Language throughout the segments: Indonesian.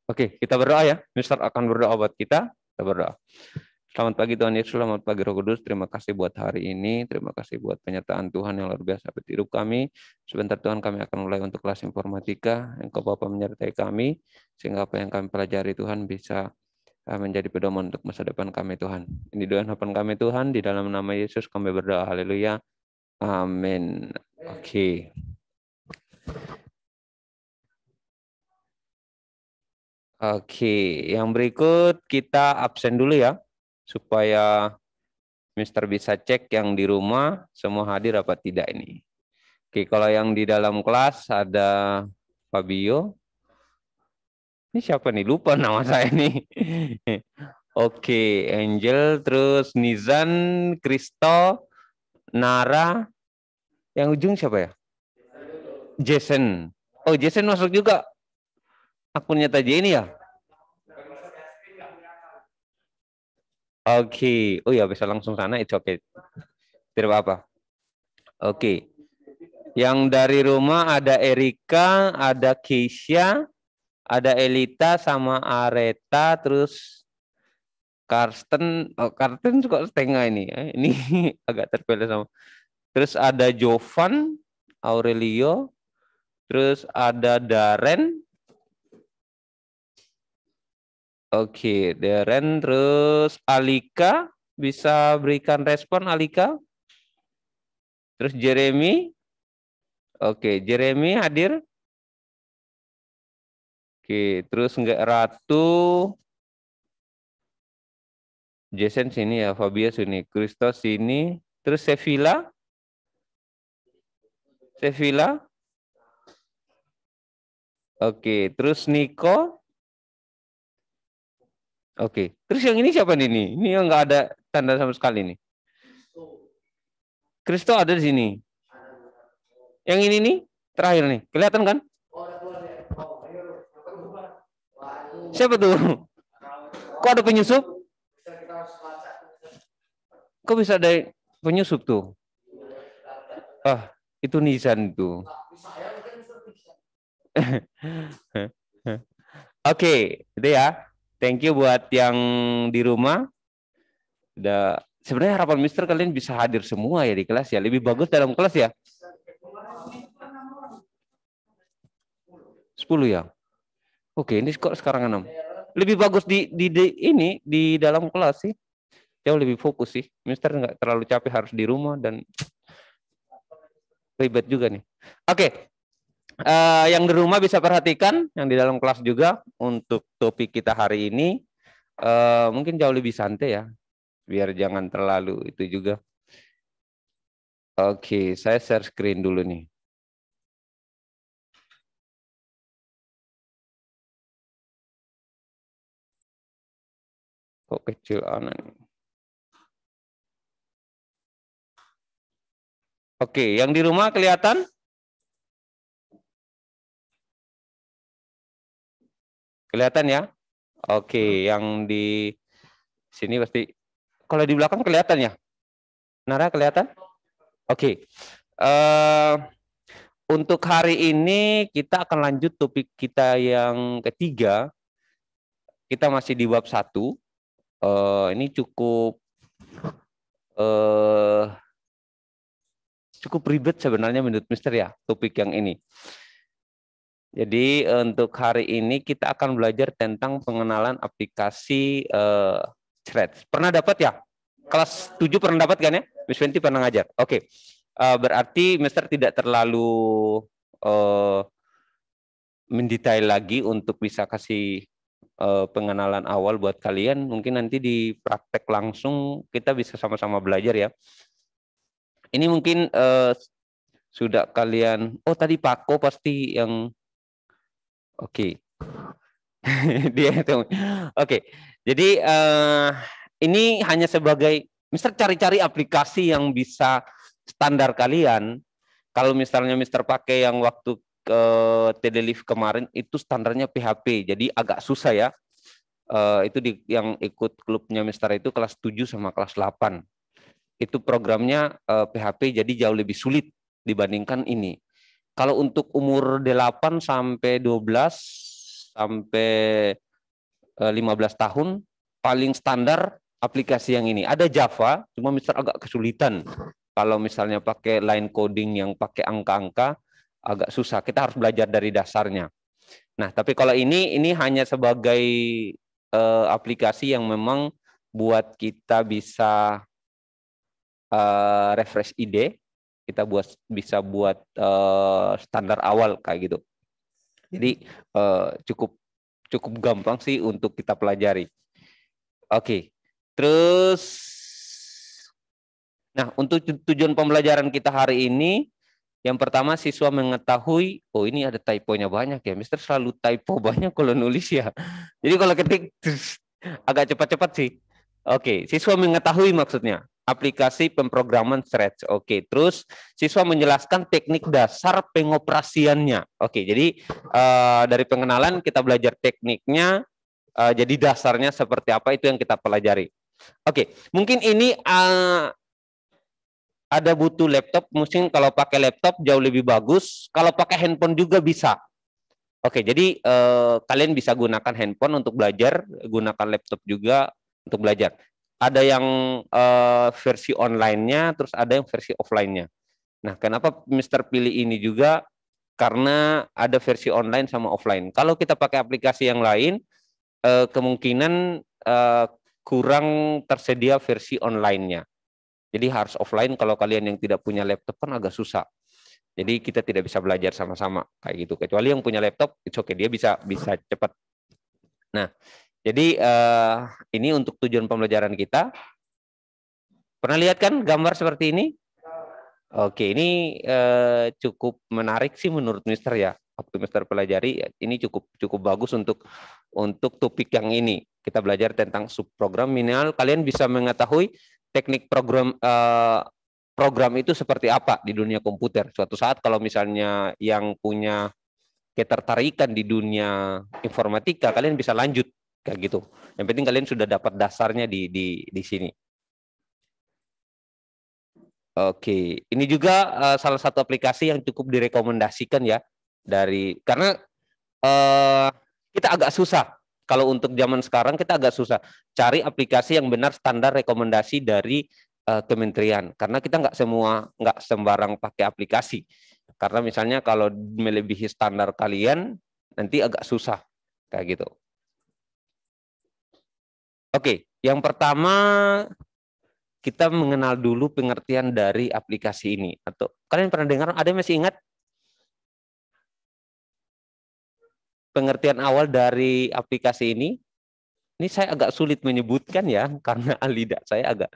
Oke, kita berdoa ya. Mister akan berdoa buat kita. Kita berdoa. Selamat pagi Tuhan Yesus, selamat pagi Roh Kudus. Terima kasih buat hari ini. Terima kasih buat penyertaan Tuhan yang luar biasa buat hidup kami. Sebentar Tuhan kami akan mulai untuk kelas informatika. Engkau Bapa menyertai kami. Sehingga apa yang kami pelajari Tuhan bisa menjadi pedoman untuk masa depan kami Tuhan. Ini doa harapan kami Tuhan. Di dalam nama Yesus kami berdoa. Haleluya. Amin. Oke. Oke, yang berikut kita absen dulu ya, supaya Mister bisa cek yang di rumah semua hadir apa tidak ini. Oke, kalau yang di dalam kelas ada Fabio. Ini siapa nih? Lupa nama saya nih. Oke, Angel, terus Nizan, Kristo, Nara, yang ujung siapa ya? Jason. Oh, Jason masuk juga. Akunnya tadi ini ya? Oke. Oh ya, bisa langsung sana, it's okay. Tidak apa-apa. Oke. Yang dari rumah ada Erika, ada Keisha, ada Elita sama Areta, terus Karsten. Oh, Karsten juga setengah ini. Ini agak terpilih sama. Terus ada Jovan, Aurelio, terus ada Darren. Oke, Darren, terus Alika, bisa berikan respon Alika. Terus Jeremy. Oke, Jeremy hadir. Oke, terus enggak Ratu. Jason sini ya, Fabia sini, Christos sini. Terus Sevilla. Sevilla. Oke, terus Nico. Oke, terus yang ini siapa nih? Ini yang enggak ada tanda sama sekali nih. Kristo ada di sini. Yang ini nih, terakhir nih. Kelihatan kan? Siapa tuh? Kok ada penyusup? Kok bisa ada penyusup tuh? Ah, itu Nisan tuh. Oke, itu ya. Thank you buat yang di rumah. Udah, sebenarnya harapan Mister kalian bisa hadir semua ya di kelas ya. Lebih bagus dalam kelas ya. 10 ya. Oke, ini kok sekarang 6. Lebih bagus ini di dalam kelas sih. Jauh lebih fokus sih. Mister nggak terlalu capek harus di rumah dan ribet juga nih. Oke. Yang di rumah bisa perhatikan, yang di dalam kelas juga untuk topik kita hari ini mungkin jauh lebih santai ya, biar jangan terlalu itu juga. Oke, saya share screen dulu nih. Kok kecil anak nih. Oke, yang di rumah kelihatan? Kelihatan ya? Oke, yang di sini pasti, kalau di belakang kelihatan ya? Nara kelihatan? Oke. Untuk hari ini kita akan lanjut topik kita yang ketiga. Kita masih di bab 1. Ini cukup ribet sebenarnya menurut Mister ya, topik yang ini. Jadi untuk hari ini kita akan belajar tentang pengenalan aplikasi Threads. Pernah dapat ya? Kelas 7 pernah dapat kan ya? Miss Fenty pernah ngajar. Oke. Berarti Mister tidak terlalu mendetail lagi untuk bisa kasih pengenalan awal buat kalian. Mungkin nanti di praktek langsung kita bisa sama-sama belajar ya. Ini mungkin sudah kalian, oh tadi Pako pasti yang, oke. Dia itu, oke. Jadi ini hanya sebagai, Mister cari-cari aplikasi yang bisa standar kalian. Kalau misalnya Mister pakai yang waktu ke Tedelive kemarin itu standarnya PHP, jadi agak susah ya. Itu yang ikut klubnya Mister itu kelas 7 sama kelas 8. Itu programnya PHP jadi jauh lebih sulit dibandingkan ini. Kalau untuk umur 8 sampai 12 sampai 15 tahun paling standar aplikasi yang ini. Ada Java, cuma Mister agak kesulitan. Kalau misalnya pakai line coding yang pakai angka-angka agak susah. Kita harus belajar dari dasarnya. Nah, tapi kalau ini hanya sebagai aplikasi yang memang buat kita bisa refresh ide, kita bisa buat standar awal kayak gitu. Jadi cukup gampang sih untuk kita pelajari. Oke, terus, nah untuk tujuan pembelajaran kita hari ini, yang pertama siswa mengetahui, oh ini ada typonya banyak ya, Mister selalu typo banyak kalau nulis ya. Jadi kalau ketik agak cepat-cepat sih. Oke, siswa mengetahui maksudnya aplikasi pemrograman Scratch. Oke, terus siswa menjelaskan teknik dasar pengoperasiannya. Oke, jadi dari pengenalan kita belajar tekniknya, jadi dasarnya seperti apa itu yang kita pelajari. Oke, mungkin ini ada butuh laptop, mungkin kalau pakai laptop jauh lebih bagus, kalau pakai handphone juga bisa. Oke, jadi kalian bisa gunakan handphone untuk belajar, gunakan laptop juga untuk belajar. Ada yang versi online-nya, terus ada yang versi offline-nya. Nah, kenapa Mister pilih ini juga? Karena ada versi online sama offline. Kalau kita pakai aplikasi yang lain, kemungkinan kurang tersedia versi online-nya. Jadi harus offline, kalau kalian yang tidak punya laptop kan agak susah. Jadi kita tidak bisa belajar sama-sama kayak gitu. Kecuali yang punya laptop, it's okay, dia bisa cepat. Nah, jadi ini untuk tujuan pembelajaran kita. Pernah lihat kan gambar seperti ini? Oke, ini cukup menarik sih menurut Mister ya. Waktu Mister pelajari, ini cukup bagus untuk topik yang ini. Kita belajar tentang subprogram. Minimal kalian bisa mengetahui teknik program itu seperti apa di dunia komputer. Suatu saat kalau misalnya yang punya ketertarikan di dunia informatika, kalian bisa lanjut kayak gitu. Yang penting kalian sudah dapat dasarnya di sini. Oke, ini juga salah satu aplikasi yang cukup direkomendasikan ya, karena kita agak susah. Kalau untuk zaman sekarang kita agak susah cari aplikasi yang benar standar rekomendasi dari kementerian, karena kita nggak sembarang pakai aplikasi. Karena misalnya kalau melebihi standar kalian nanti agak susah kayak gitu. Oke, yang pertama kita mengenal dulu pengertian dari aplikasi ini. Atau kalian pernah dengar? Ada yang masih ingat pengertian awal dari aplikasi ini? Ini saya agak sulit menyebutkan ya, karena lidah saya agak.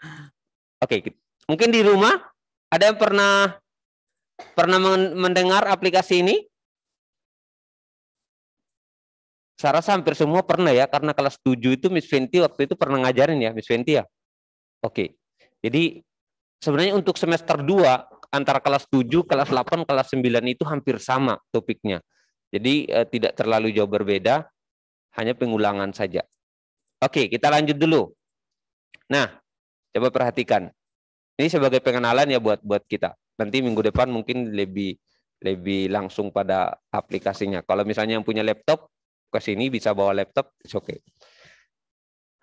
Oke, mungkin di rumah ada yang pernah mendengar aplikasi ini? Saya rasa hampir semua pernah ya, karena kelas 7 itu Miss Fenty waktu itu pernah ngajarin ya, Miss Fenty ya. Oke, jadi sebenarnya untuk semester 2, antara kelas 7, kelas 8, kelas 9 itu hampir sama topiknya. Jadi tidak terlalu jauh berbeda, hanya pengulangan saja. Oke, kita lanjut dulu. Nah, coba perhatikan. Ini sebagai pengenalan ya buat kita. Nanti minggu depan mungkin lebih langsung pada aplikasinya. Kalau misalnya yang punya laptop, ke sini bisa bawa laptop, it's okay.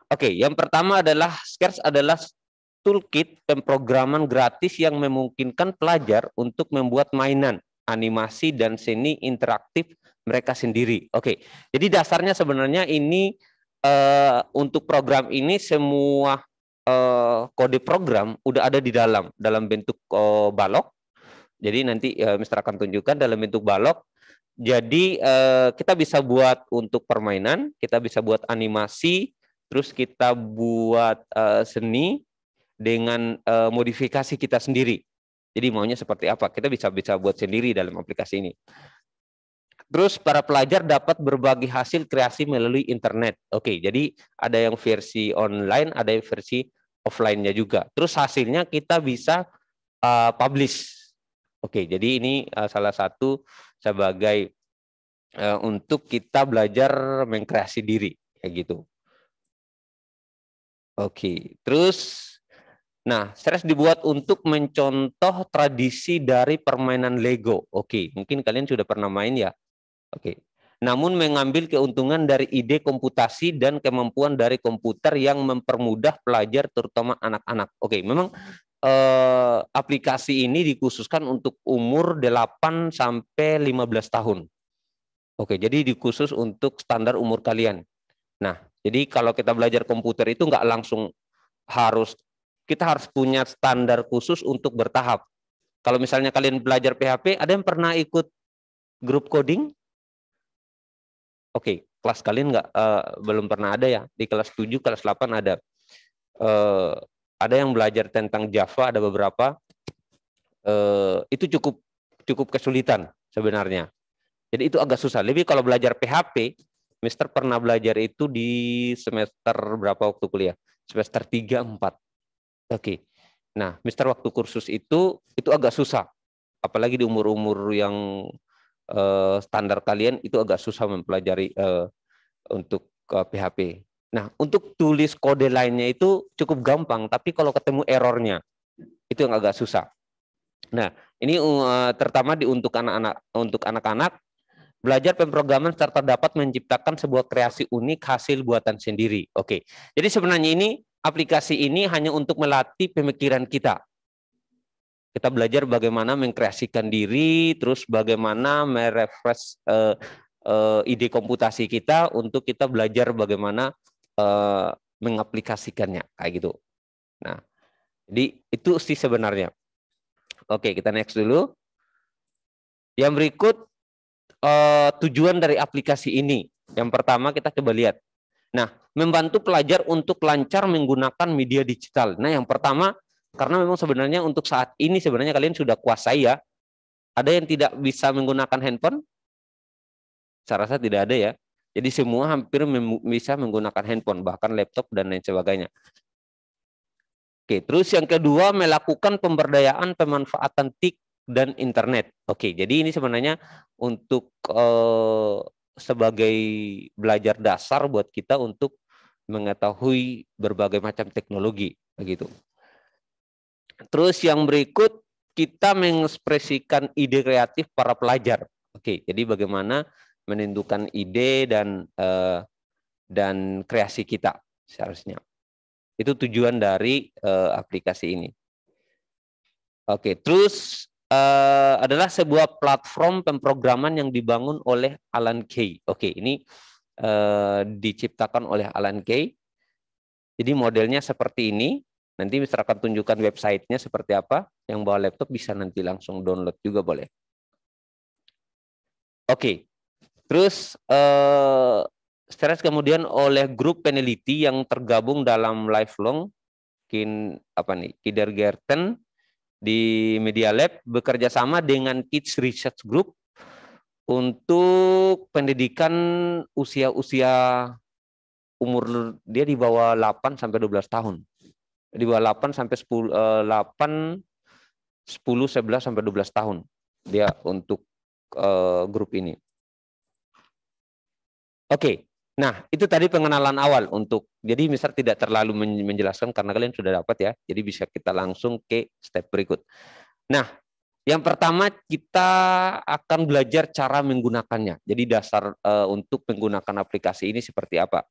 Oke, yang pertama adalah Scratch adalah toolkit pemrograman gratis yang memungkinkan pelajar untuk membuat mainan, animasi, dan seni interaktif mereka sendiri. Oke, jadi dasarnya sebenarnya ini untuk program ini semua kode program udah ada di dalam bentuk balok. Jadi nanti Mister akan tunjukkan dalam bentuk balok. Jadi kita bisa buat untuk permainan, kita bisa buat animasi, terus kita buat seni dengan modifikasi kita sendiri. Jadi maunya seperti apa? Kita bisa buat sendiri dalam aplikasi ini. Terus para pelajar dapat berbagi hasil kreasi melalui internet. Oke, jadi ada yang versi online, ada yang versi offline-nya juga. Terus hasilnya kita bisa publish. Oke, jadi ini salah satu sebagai untuk kita belajar mengkreasi diri kayak gitu. Oke, terus nah, Scratch dibuat untuk mencontoh tradisi dari permainan Lego. Oke, mungkin kalian sudah pernah main ya. Oke. namun mengambil keuntungan dari ide komputasi dan kemampuan dari komputer yang mempermudah pelajar terutama anak-anak. Oke, memang aplikasi ini dikhususkan untuk umur 8 sampai 15 tahun. Oke, jadi dikhusus untuk standar umur kalian. Nah, jadi kalau kita belajar komputer itu nggak langsung kita harus punya standar khusus untuk bertahap. Kalau misalnya kalian belajar PHP, ada yang pernah ikut grup coding? Oke, kelas kalian nggak belum pernah ada ya. Di kelas 7, kelas 8 ada. Ada yang belajar tentang Java, ada beberapa. Itu cukup kesulitan sebenarnya. Jadi itu agak susah. Lebih kalau belajar PHP, Mister pernah belajar itu di semester berapa waktu kuliah? Semester 3, 4. Oke. Nah, Mister waktu kursus itu agak susah. Apalagi di umur-umur yang standar kalian itu agak susah mempelajari untuk PHP. Nah, untuk tulis kode lainnya itu cukup gampang, tapi kalau ketemu errornya itu yang agak susah. Nah, ini terutama untuk anak-anak belajar pemrograman serta dapat menciptakan sebuah kreasi unik hasil buatan sendiri. Oke. Jadi sebenarnya ini aplikasi ini hanya untuk melatih pemikiran kita. Kita belajar bagaimana mengkreasikan diri, terus bagaimana merefresh ide komputasi kita untuk kita belajar bagaimana mengaplikasikannya kayak gitu. Nah, jadi itu sih sebenarnya. Oke, kita next dulu. Yang berikut tujuan dari aplikasi ini. Yang pertama kita coba lihat. Nah, membantu pelajar untuk lancar menggunakan media digital. Nah, yang pertama karena memang sebenarnya untuk saat ini sebenarnya kalian sudah kuasai ya. Ada yang tidak bisa menggunakan handphone? Saya rasa tidak ada ya. Jadi semua hampir bisa menggunakan handphone, bahkan laptop dan lain sebagainya. Oke, terus yang kedua melakukan pemberdayaan pemanfaatan TIK dan internet. Oke, jadi ini sebenarnya untuk sebagai belajar dasar buat kita untuk mengetahui berbagai macam teknologi, begitu. Terus yang berikut kita mengekspresikan ide kreatif para pelajar. Oke, jadi bagaimana menentukan ide dan kreasi kita seharusnya. Itu tujuan dari aplikasi ini. Oke, terus adalah sebuah platform pemrograman yang dibangun oleh Alan Kay. Oke, ini diciptakan oleh Alan Kay. Jadi modelnya seperti ini. Nanti Mister akan tunjukkan websitenya seperti apa. Yang bawa laptop bisa nanti langsung download juga boleh. Oke, terus setelah kemudian oleh grup peneliti yang tergabung dalam lifelong kindergarten di Media Lab bekerja sama dengan Kids Research Group untuk pendidikan usia umur dia di bawah 8 sampai 12 tahun. Di bawah 8 sampai 10 11 sampai 12 tahun dia untuk grup ini. Oke. Nah, itu tadi pengenalan awal untuk jadi Mister tidak terlalu menjelaskan karena kalian sudah dapat ya. Jadi bisa kita langsung ke step berikut. Nah, yang pertama kita akan belajar cara menggunakannya. Jadi dasar untuk menggunakan aplikasi ini seperti apa.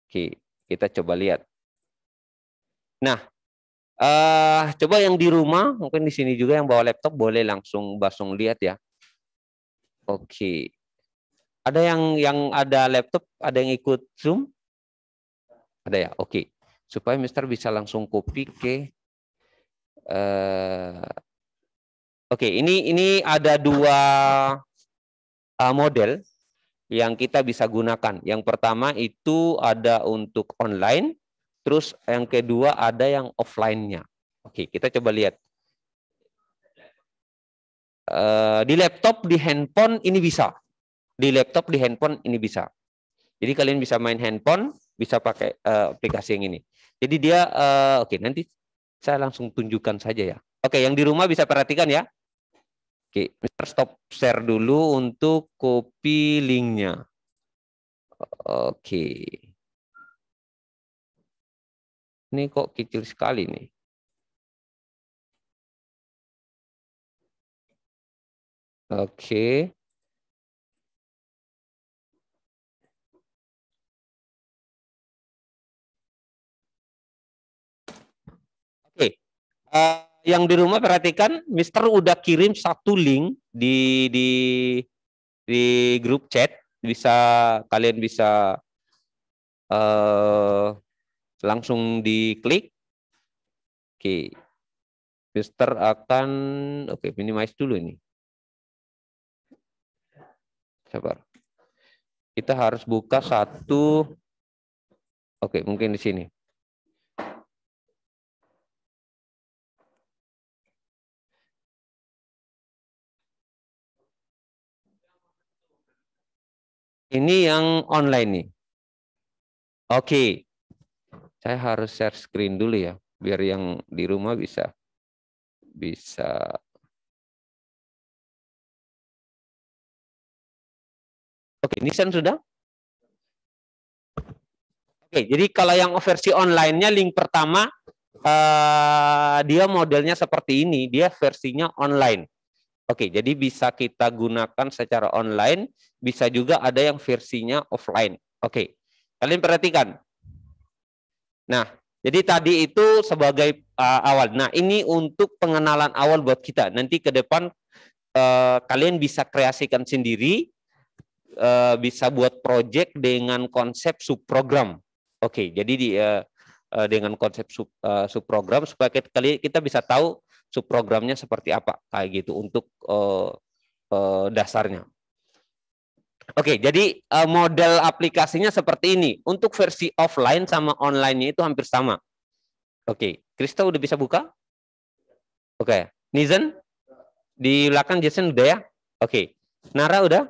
Oke, kita coba lihat. Nah, coba yang di rumah, mungkin di sini juga yang bawa laptop boleh langsung lihat ya. Oke. Ada yang ada laptop, ada yang ikut Zoom? Ada ya? Oke. Supaya Mister bisa langsung copy ke Oke, ini ada dua model yang kita bisa gunakan. Yang pertama itu ada untuk online, terus yang kedua ada yang offline-nya. Oke, kita coba lihat. Di laptop, di handphone ini bisa. Di laptop, di handphone ini bisa. Jadi kalian bisa main handphone, bisa pakai aplikasi yang ini. Jadi dia, oke nanti saya langsung tunjukkan saja ya. Oke, yang di rumah bisa perhatikan ya. Oke, Mister stop share dulu untuk copy linknya. Oke. Ini kok kecil sekali nih. Oke. Yang di rumah perhatikan, Mister udah kirim satu link di grup chat, kalian bisa langsung diklik. Oke, Mister akan minimize dulu ini. Sabar. Kita harus buka satu. Oke, mungkin di sini. Ini yang online nih. Oke. Saya harus share screen dulu ya, biar yang di rumah bisa. Oke, Nisan sudah? Oke, jadi kalau yang versi online-nya link pertama dia modelnya seperti ini, dia versinya online. Oke, jadi bisa kita gunakan secara online, bisa juga ada yang versinya offline. Oke, kalian perhatikan. Nah, jadi tadi itu sebagai awal. Nah, ini untuk pengenalan awal buat kita. Nanti ke depan kalian bisa kreasikan sendiri, bisa buat project dengan konsep subprogram. Oke, jadi dengan konsep subprogram supaya kita bisa tahu subprogramnya seperti apa kayak gitu untuk dasarnya. Oke, jadi model aplikasinya seperti ini. Untuk versi offline sama online-nya itu hampir sama. Oke, Krista udah bisa buka? Oke, Nizen di belakang Jason udah ya? Oke, Nara udah?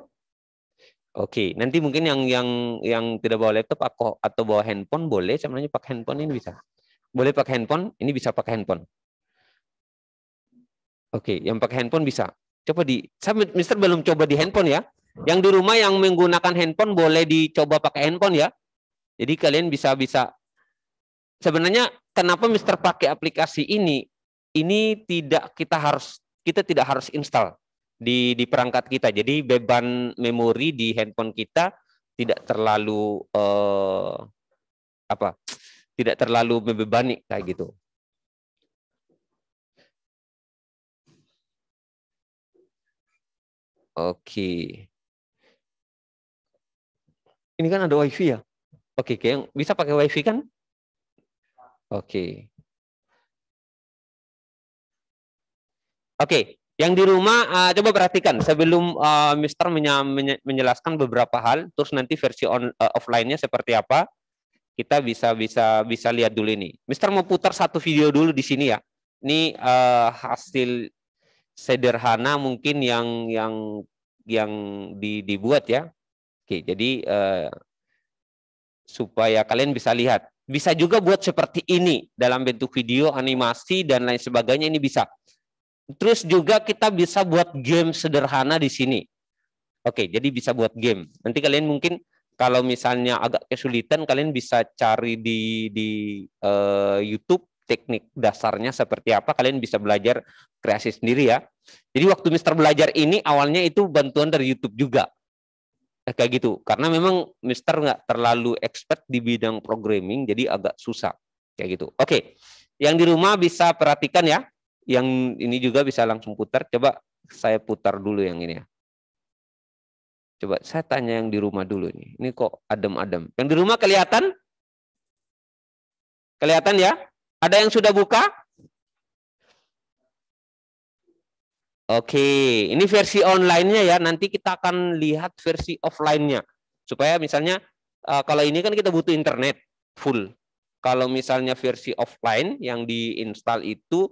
Oke, nanti mungkin yang tidak bawa laptop atau bawa handphone boleh, sebenarnya pakai handphone ini bisa. Boleh pakai handphone, ini bisa pakai handphone. Oke, yang pakai handphone bisa. Coba Mister belum coba di handphone ya. Yang di rumah yang menggunakan handphone boleh dicoba pakai handphone ya. Jadi kalian bisa. Sebenarnya kenapa Mister pakai aplikasi ini? Ini kita tidak harus install di perangkat kita. Jadi beban memori di handphone kita tidak terlalu tidak terlalu membebani kayak gitu. Oke. Ini kan ada WiFi ya? Oke, yang bisa pakai WiFi kan? Oke. Oke, yang di rumah coba perhatikan sebelum Mister menjelaskan beberapa hal, terus nanti versi offline-nya seperti apa, kita bisa lihat dulu ini. Mister mau putar satu video dulu di sini ya. Ini hasil sederhana mungkin yang dibuat ya. Oke, jadi supaya kalian bisa lihat. Bisa juga buat seperti ini dalam bentuk video, animasi dan lain sebagainya, ini bisa. Terus juga kita bisa buat game sederhana di sini. Oke, jadi bisa buat game. Nanti kalian mungkin kalau misalnya agak kesulitan, kalian bisa cari di YouTube teknik dasarnya seperti apa. Kalian bisa belajar kreasi sendiri ya. Jadi waktu Mister belajar ini awalnya itu bantuan dari YouTube juga. Kayak gitu. Karena memang Mister nggak terlalu expert di bidang programming, jadi agak susah. Kayak gitu. Oke, yang di rumah bisa perhatikan ya. Yang ini juga bisa langsung putar. Coba saya putar dulu yang ini ya. Coba saya tanya yang di rumah dulu nih. Ini kok adem-adem. Yang di rumah kelihatan? Kelihatan ya? Ada yang sudah buka? Oke, ini versi online-nya ya. Nanti kita akan lihat versi offline-nya. Supaya misalnya kalau ini kan kita butuh internet full. Kalau misalnya versi offline yang diinstal itu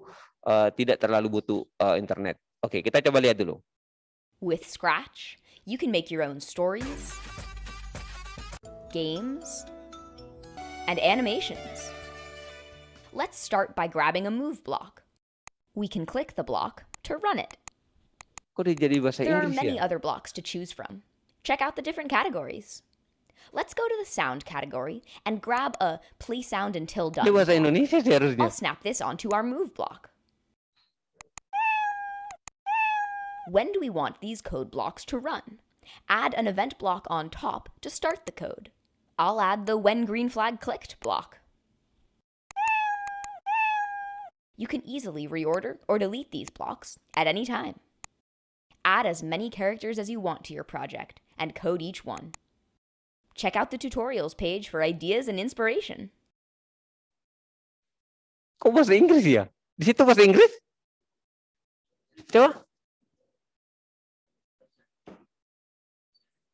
tidak terlalu butuh internet. Oke, kita coba lihat dulu. With Scratch, you can make your own stories, games, and animations. Let's start by grabbing a move block. We can click the block to run it. Kok dia jadi bahasa There are Inggris many ya? other blocks to choose from. Check out the different categories. Let's go to the sound category and grab a play sound until done. Dia bahasa Indonesia sih harusnya. I'll snap this onto our move block. When do we want these code blocks to run? Add an event block on top to start the code. I'll add the when green flag clicked block. You can easily reorder or delete these blocks at any time. Add as many characters as you want to your project and code each one. Check out the tutorials page for ideas and inspiration. Kok bahasa Inggris ya? Di situ bahasa Inggris? Coba.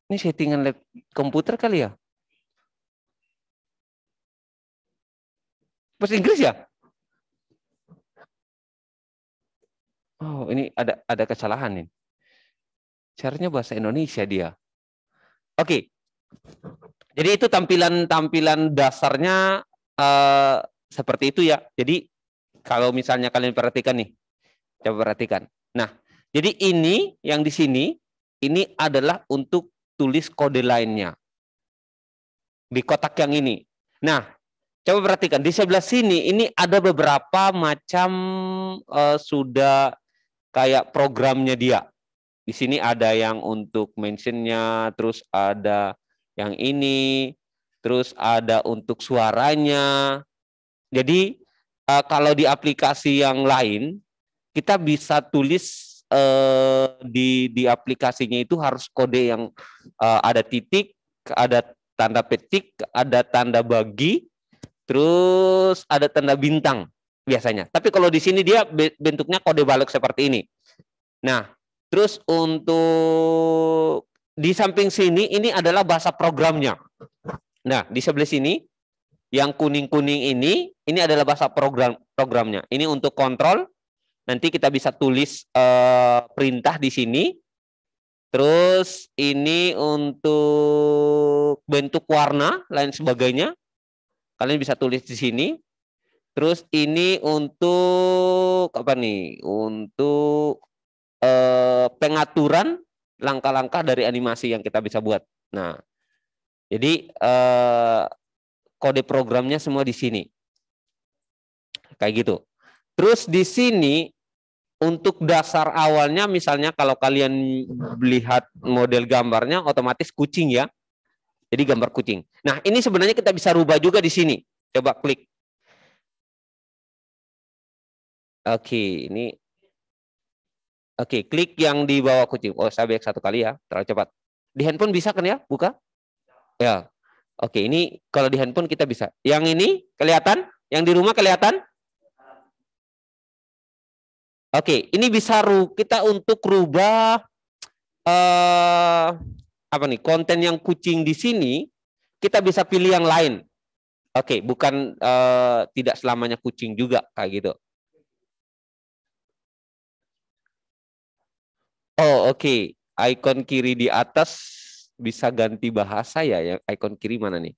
Ini settingan lab komputer kali ya? Bahasa Inggris ya? Oh, ini ada kesalahan nih. Seharusnya bahasa Indonesia dia. Oke. Jadi itu tampilan dasarnya seperti itu ya. Jadi kalau misalnya kalian perhatikan nih. Coba perhatikan. Nah, jadi ini yang di sini ini adalah untuk tulis kode lainnya. Di kotak yang ini. Nah, coba perhatikan di sebelah sini ini ada beberapa macam sudah kayak programnya dia. Di sini ada yang untuk mentionnya, terus ada yang ini, terus ada untuk suaranya. Jadi kalau di aplikasi yang lain kita bisa tulis di aplikasinya itu harus kode yang ada titik, ada tanda petik, ada tanda bagi, terus ada tanda bintang biasanya. Tapi kalau di sini dia bentuknya kode balok seperti ini. Nah, terus untuk di samping sini ini adalah bahasa programnya. Nah, di sebelah sini yang kuning-kuning ini adalah bahasa programnya. Ini untuk kontrol. Nanti kita bisa tulis perintah di sini. Terus ini untuk bentuk warna lain sebagainya. Kalian bisa tulis di sini. Terus ini untuk apa nih? Untuk pengaturan langkah-langkah dari animasi yang kita bisa buat. Nah, jadi kode programnya semua di sini. Kayak gitu. Terus di sini untuk dasar awalnya misalnya kalau kalian lihat model gambarnya otomatis kucing ya. Jadi gambar kucing. Nah, ini sebenarnya kita bisa rubah juga di sini. Coba klik. Oke, ini Oke, klik yang di bawah kucing. Oh, saya baik satu kali ya, terlalu cepat. Di handphone bisa kan ya, buka? Ya. Oke, ini kalau di handphone kita bisa. Yang ini kelihatan? Yang di rumah kelihatan? Oke, ini bisa kita untuk rubah apa nih? Konten yang kucing di sini kita bisa pilih yang lain. Oke, bukan tidak selamanya kucing juga kayak gitu. Oh, oke. Icon kiri di atas bisa ganti bahasa ya. Yang icon kiri mana nih?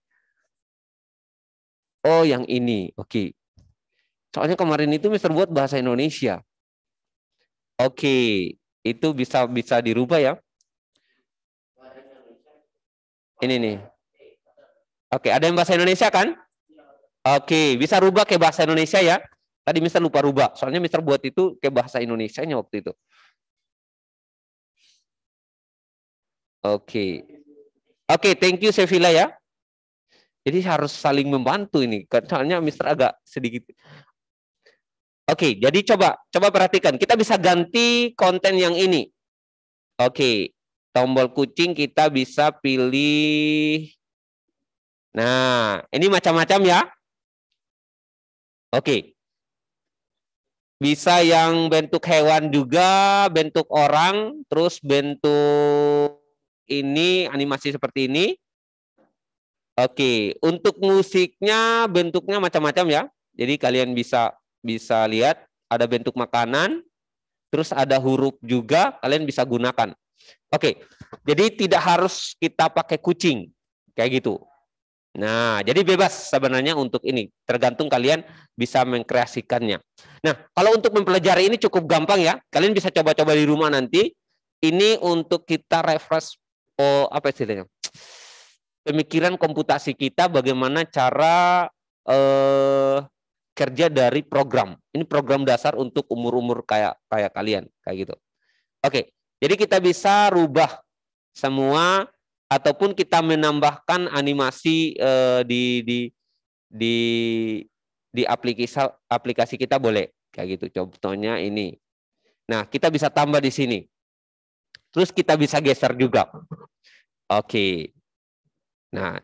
Oh, yang ini. Oke. Soalnya kemarin itu Mister buat bahasa Indonesia. Oke, itu bisa dirubah ya. Ini nih. Oke, ada yang bahasa Indonesia kan? Oke, bisa rubah ke bahasa Indonesia ya. Tadi Mister lupa rubah. Soalnya Mister buat itu ke bahasa Indonesianya waktu itu. Oke. Oke, thank you Sevilla ya. Jadi harus saling membantu ini. Soalnya Mister agak sedikit. Oke, jadi coba perhatikan. Kita bisa ganti konten yang ini. Oke, tombol kucing kita bisa pilih. Nah, ini macam-macam ya. Oke. Bisa yang bentuk hewan juga, bentuk orang, terus bentuk ini animasi seperti ini. Oke, untuk musiknya bentuknya macam-macam ya. Jadi kalian bisa lihat ada bentuk makanan, terus ada huruf juga, kalian bisa gunakan. Oke, jadi tidak harus kita pakai kucing kayak gitu. Nah, jadi bebas sebenarnya untuk ini, tergantung kalian bisa mengkreasikannya. Nah, kalau untuk mempelajari ini cukup gampang ya. Kalian bisa coba-coba di rumah nanti. Ini untuk kita refresh apa istilahnya? Pemikiran komputasi kita bagaimana cara kerja dari program. Ini program dasar untuk umur-umur kayak kalian, kayak gitu. Oke, jadi kita bisa rubah semua ataupun kita menambahkan animasi di aplikasi kita boleh. Kayak gitu. Contohnya ini. Nah, kita bisa tambah di sini. Terus kita bisa geser juga. Oke. Nah,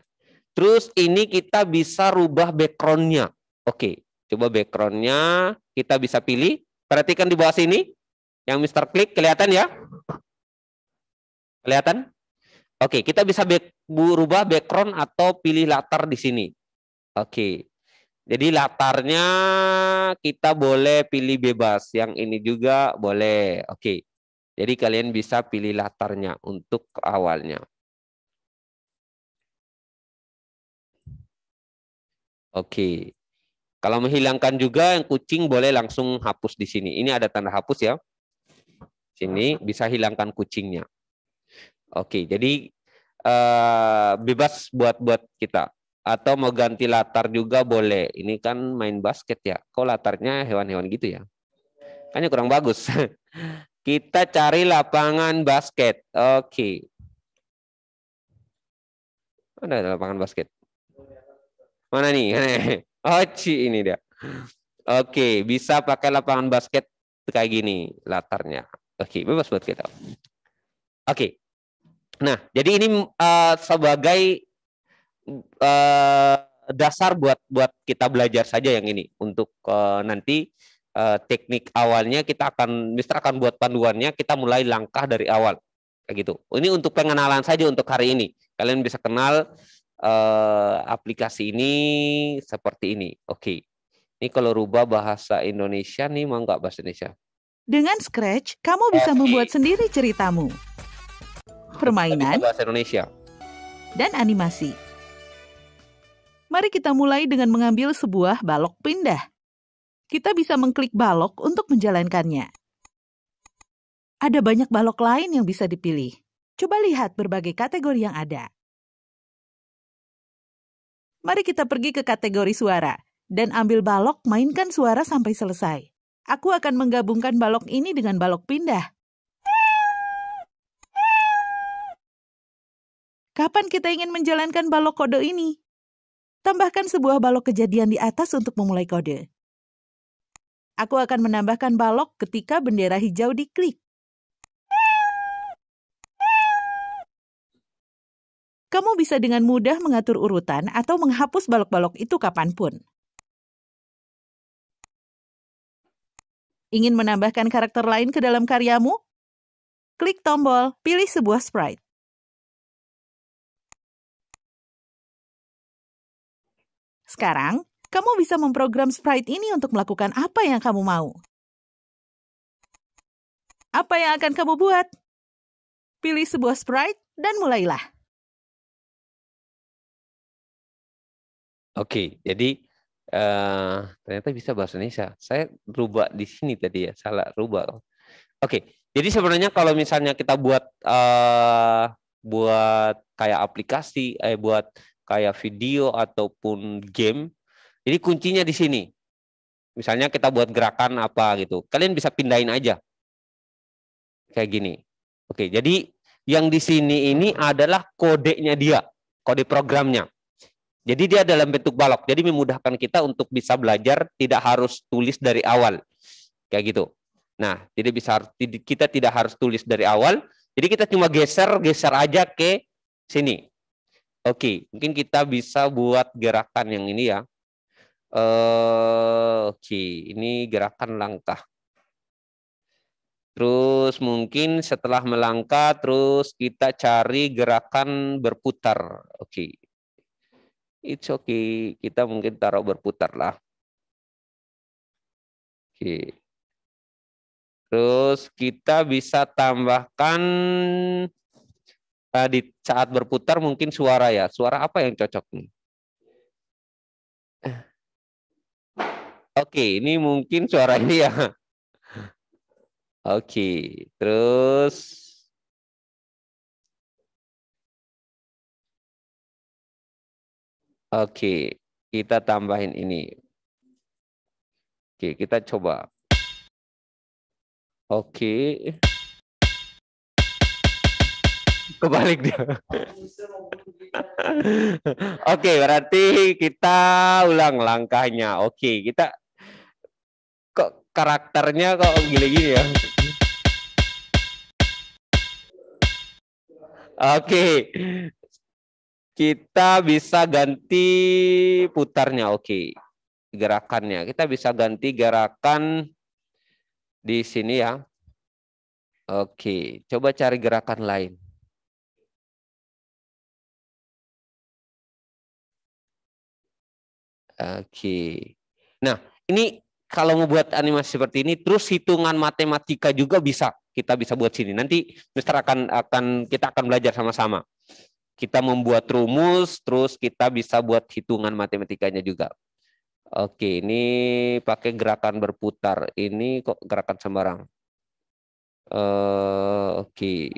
terus ini kita bisa rubah background-nya. Oke, coba background-nya kita bisa pilih. Perhatikan di bawah sini. Yang Mister Klik, kelihatan ya? Kelihatan? Oke, kita bisa rubah background atau pilih latar di sini. Oke. Jadi latarnya kita boleh pilih bebas. Yang ini juga boleh. Oke. Jadi kalian bisa pilih latarnya untuk awalnya. Oke. Kalau menghilangkan juga yang kucing boleh langsung hapus di sini. Ini ada tanda hapus ya. Sini bisa hilangkan kucingnya. Oke, jadi bebas buat kita. Atau mau ganti latar juga boleh. Ini kan main basket ya. Kok latarnya hewan-hewan gitu ya? Kayaknya kurang bagus. Kita cari lapangan basket. Oke. Ada lapangan basket. Mana nih? Oh, ini dia. Oke, bisa pakai lapangan basket kayak gini latarnya. Oke, bebas buat kita. Oke. Nah, jadi ini sebagai dasar buat kita belajar saja yang ini untuk nanti teknik awalnya kita Mister akan buat panduannya, kita mulai langkah dari awal kayak gitu. Ini untuk pengenalan saja untuk hari ini. Kalian bisa kenal aplikasi ini seperti ini. Oke. Ini kalau rubah bahasa Indonesia nih, mau nggak bahasa Indonesia? Dengan Scratch, kamu bisa membuat sendiri ceritamu, permainan, bahasa Indonesia, dan animasi. Mari kita mulai dengan mengambil sebuah balok pindah. Kita bisa mengklik balok untuk menjalankannya. Ada banyak balok lain yang bisa dipilih. Coba lihat berbagai kategori yang ada. Mari kita pergi ke kategori suara dan ambil balok mainkan suara sampai selesai. Aku akan menggabungkan balok ini dengan balok pindah. Kapan kita ingin menjalankan balok kode ini? Tambahkan sebuah balok kejadian di atas untuk memulai kode. Aku akan menambahkan balok ketika bendera hijau diklik. Kamu bisa dengan mudah mengatur urutan atau menghapus balok-balok itu kapanpun. Ingin menambahkan karakter lain ke dalam karyamu? Klik tombol, pilih sebuah sprite. Sekarang, kamu bisa memprogram sprite ini untuk melakukan apa yang kamu mau. Apa yang akan kamu buat? Pilih sebuah sprite dan mulailah. Oke, jadi ternyata bisa bahasa Indonesia. Saya rubah di sini tadi ya, salah rubah. Oke, jadi sebenarnya kalau misalnya kita buat kayak aplikasi, buat kayak video ataupun game, jadi kuncinya di sini. Misalnya kita buat gerakan apa gitu, kalian bisa pindahin aja kayak gini. Oke, jadi yang di sini ini adalah kodenya dia, kode programnya. Jadi dia dalam bentuk balok, jadi memudahkan kita untuk bisa belajar, tidak harus tulis dari awal, kayak gitu. Nah, kita tidak harus tulis dari awal, jadi kita cuma geser aja ke sini. Oke, mungkin kita bisa buat gerakan yang ini ya. Oke, ini gerakan langkah. Terus mungkin setelah melangkah, terus kita cari gerakan berputar. Oke. It's okay. Kita mungkin taruh berputar lah. Oke. Terus kita bisa tambahkan di saat berputar mungkin suara ya. Suara apa yang cocok nih? Oke, ini mungkin suara ini ya. Oke, terus oke, kita tambahin ini. Oke, kita coba. Oke. Kebalik dia. Oke, berarti kita ulang langkahnya. Oke, kita karakternya kok gini-gini ya. Oke. Kita bisa ganti putarnya, oke. Gerakannya. Kita bisa ganti gerakan di sini ya. Oke, coba cari gerakan lain. Oke. Nah, ini kalau mau buat animasi seperti ini, terus hitungan matematika juga bisa. Kita bisa buat sini. Nanti Mister kita akan belajar sama-sama. Kita membuat rumus, terus kita bisa buat hitungan matematikanya juga. Oke, ini pakai gerakan berputar. Ini kok gerakan sembarang. Oke.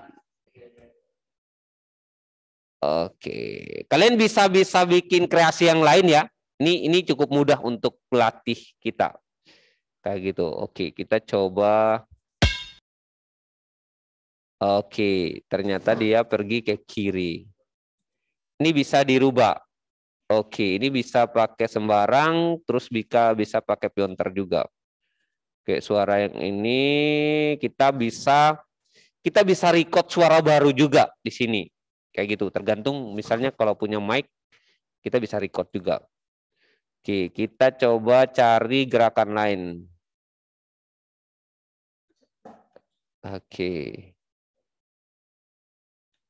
Oke. Kalian bisa bikin kreasi yang lain ya. Ini cukup mudah untuk pelatih kita. Kayak gitu. Oke, kita coba. Oke, ternyata dia pergi ke kiri. Ini bisa dirubah. Oke, ini bisa pakai sembarang, terus bisa pakai pointer juga. Oke, suara yang ini kita bisa record suara baru juga di sini. Kayak gitu, tergantung misalnya kalau punya mic, kita bisa record juga. Oke, kita coba cari gerakan lain. Oke.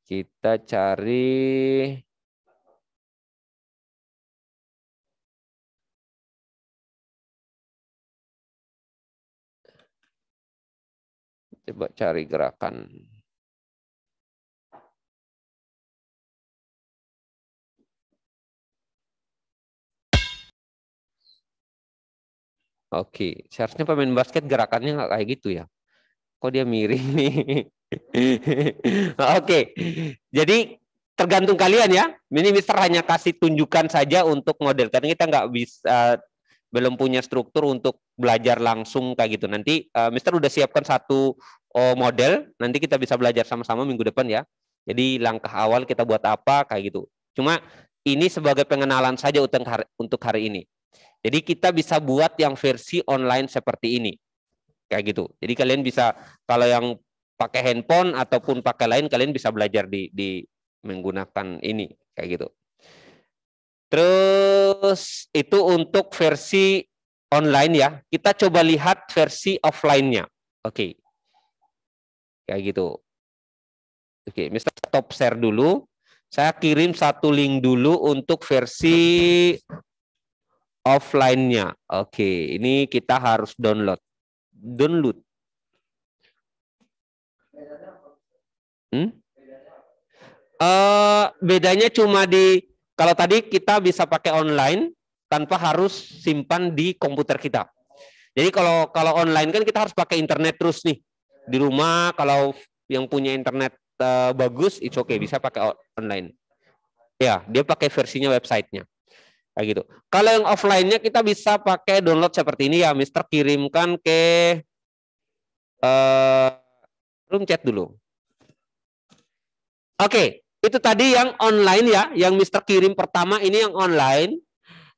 Kita cari coba cari gerakan. Oke, seharusnya pemain basket gerakannya nggak kayak gitu ya. Kok dia miring nih? Oke, jadi tergantung kalian ya. Ini Mister hanya kasih tunjukkan saja untuk model. Karena kita nggak bisa, belum punya struktur untuk belajar langsung kayak gitu. Nanti Mister udah siapkan satu model. Nanti kita bisa belajar sama-sama minggu depan ya. Jadi langkah awal kita buat apa kayak gitu. Cuma ini sebagai pengenalan saja untuk hari ini. Jadi kita bisa buat yang versi online seperti ini. Kayak gitu. Jadi kalian bisa, kalau yang pakai handphone ataupun pakai lain, kalian bisa belajar di menggunakan ini. Kayak gitu. Terus itu untuk versi online ya. Kita coba lihat versi offline-nya. Oke. Kayak gitu. Oke, Mister stop share dulu. Saya kirim satu link dulu untuk versi offline-nya. Oke, ini kita harus download. Bedanya cuma kalau tadi kita bisa pakai online tanpa harus simpan di komputer kita. Jadi kalau online kan kita harus pakai internet terus nih di rumah. Kalau yang punya internet bagus, it's okay, bisa pakai online. Ya, dia pakai versinya websitenya. Kayak gitu. Kalau yang offline-nya kita bisa pakai download seperti ini ya, Mister kirimkan ke room chat dulu. Oke, itu tadi yang online ya, yang Mister kirim pertama ini yang online.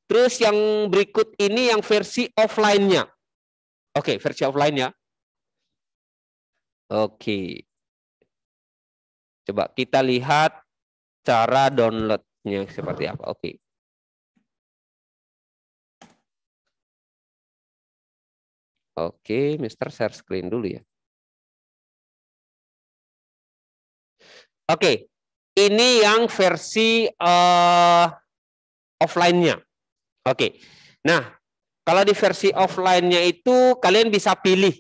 Terus yang berikut ini yang versi offline-nya. Oke, versi offline-nya. Oke. Coba kita lihat cara download-nya seperti apa. Oke. Oke, Mister share screen dulu ya. Oke, ini yang versi offline-nya. Oke, nah kalau di versi offline-nya itu kalian bisa pilih.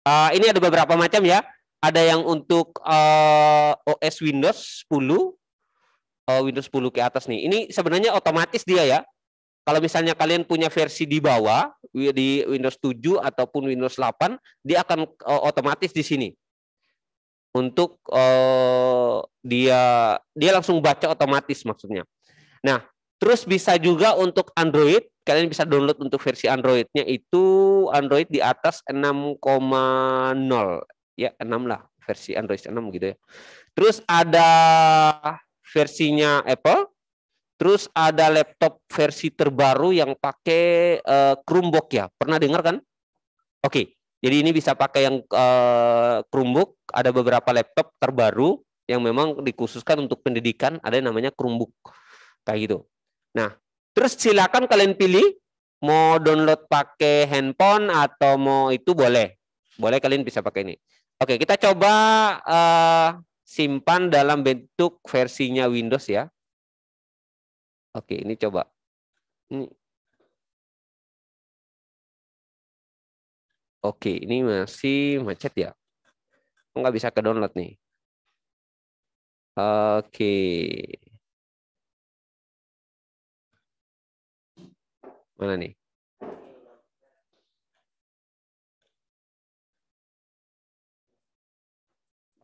Ini ada beberapa macam ya. Ada yang untuk OS Windows 10, Windows 10 ke atas nih. Ini sebenarnya otomatis dia ya. Kalau misalnya kalian punya versi di bawah, di Windows 7 ataupun Windows 8, dia akan otomatis di sini. Untuk dia langsung baca otomatis maksudnya. Nah, terus bisa juga untuk Android, kalian bisa download untuk versi Android-nya itu Android di atas 6,0 ya, 6 lah, versi Android 6 gitu ya. Terus ada versinya Apple, terus ada laptop versi terbaru yang pakai Chromebook ya. Pernah dengar kan? Oke, jadi ini bisa pakai yang Chromebook. Ada beberapa laptop terbaru yang memang dikhususkan untuk pendidikan. Ada yang namanya Chromebook, kayak gitu. Nah, terus silakan kalian pilih mau download pakai handphone atau mau itu boleh. Boleh, kalian bisa pakai ini. Oke, kita coba simpan dalam bentuk versinya Windows ya. Oke, ini coba. Ini. Oke, ini masih macet ya. Nggak bisa ke download nih. Oke. Mana nih?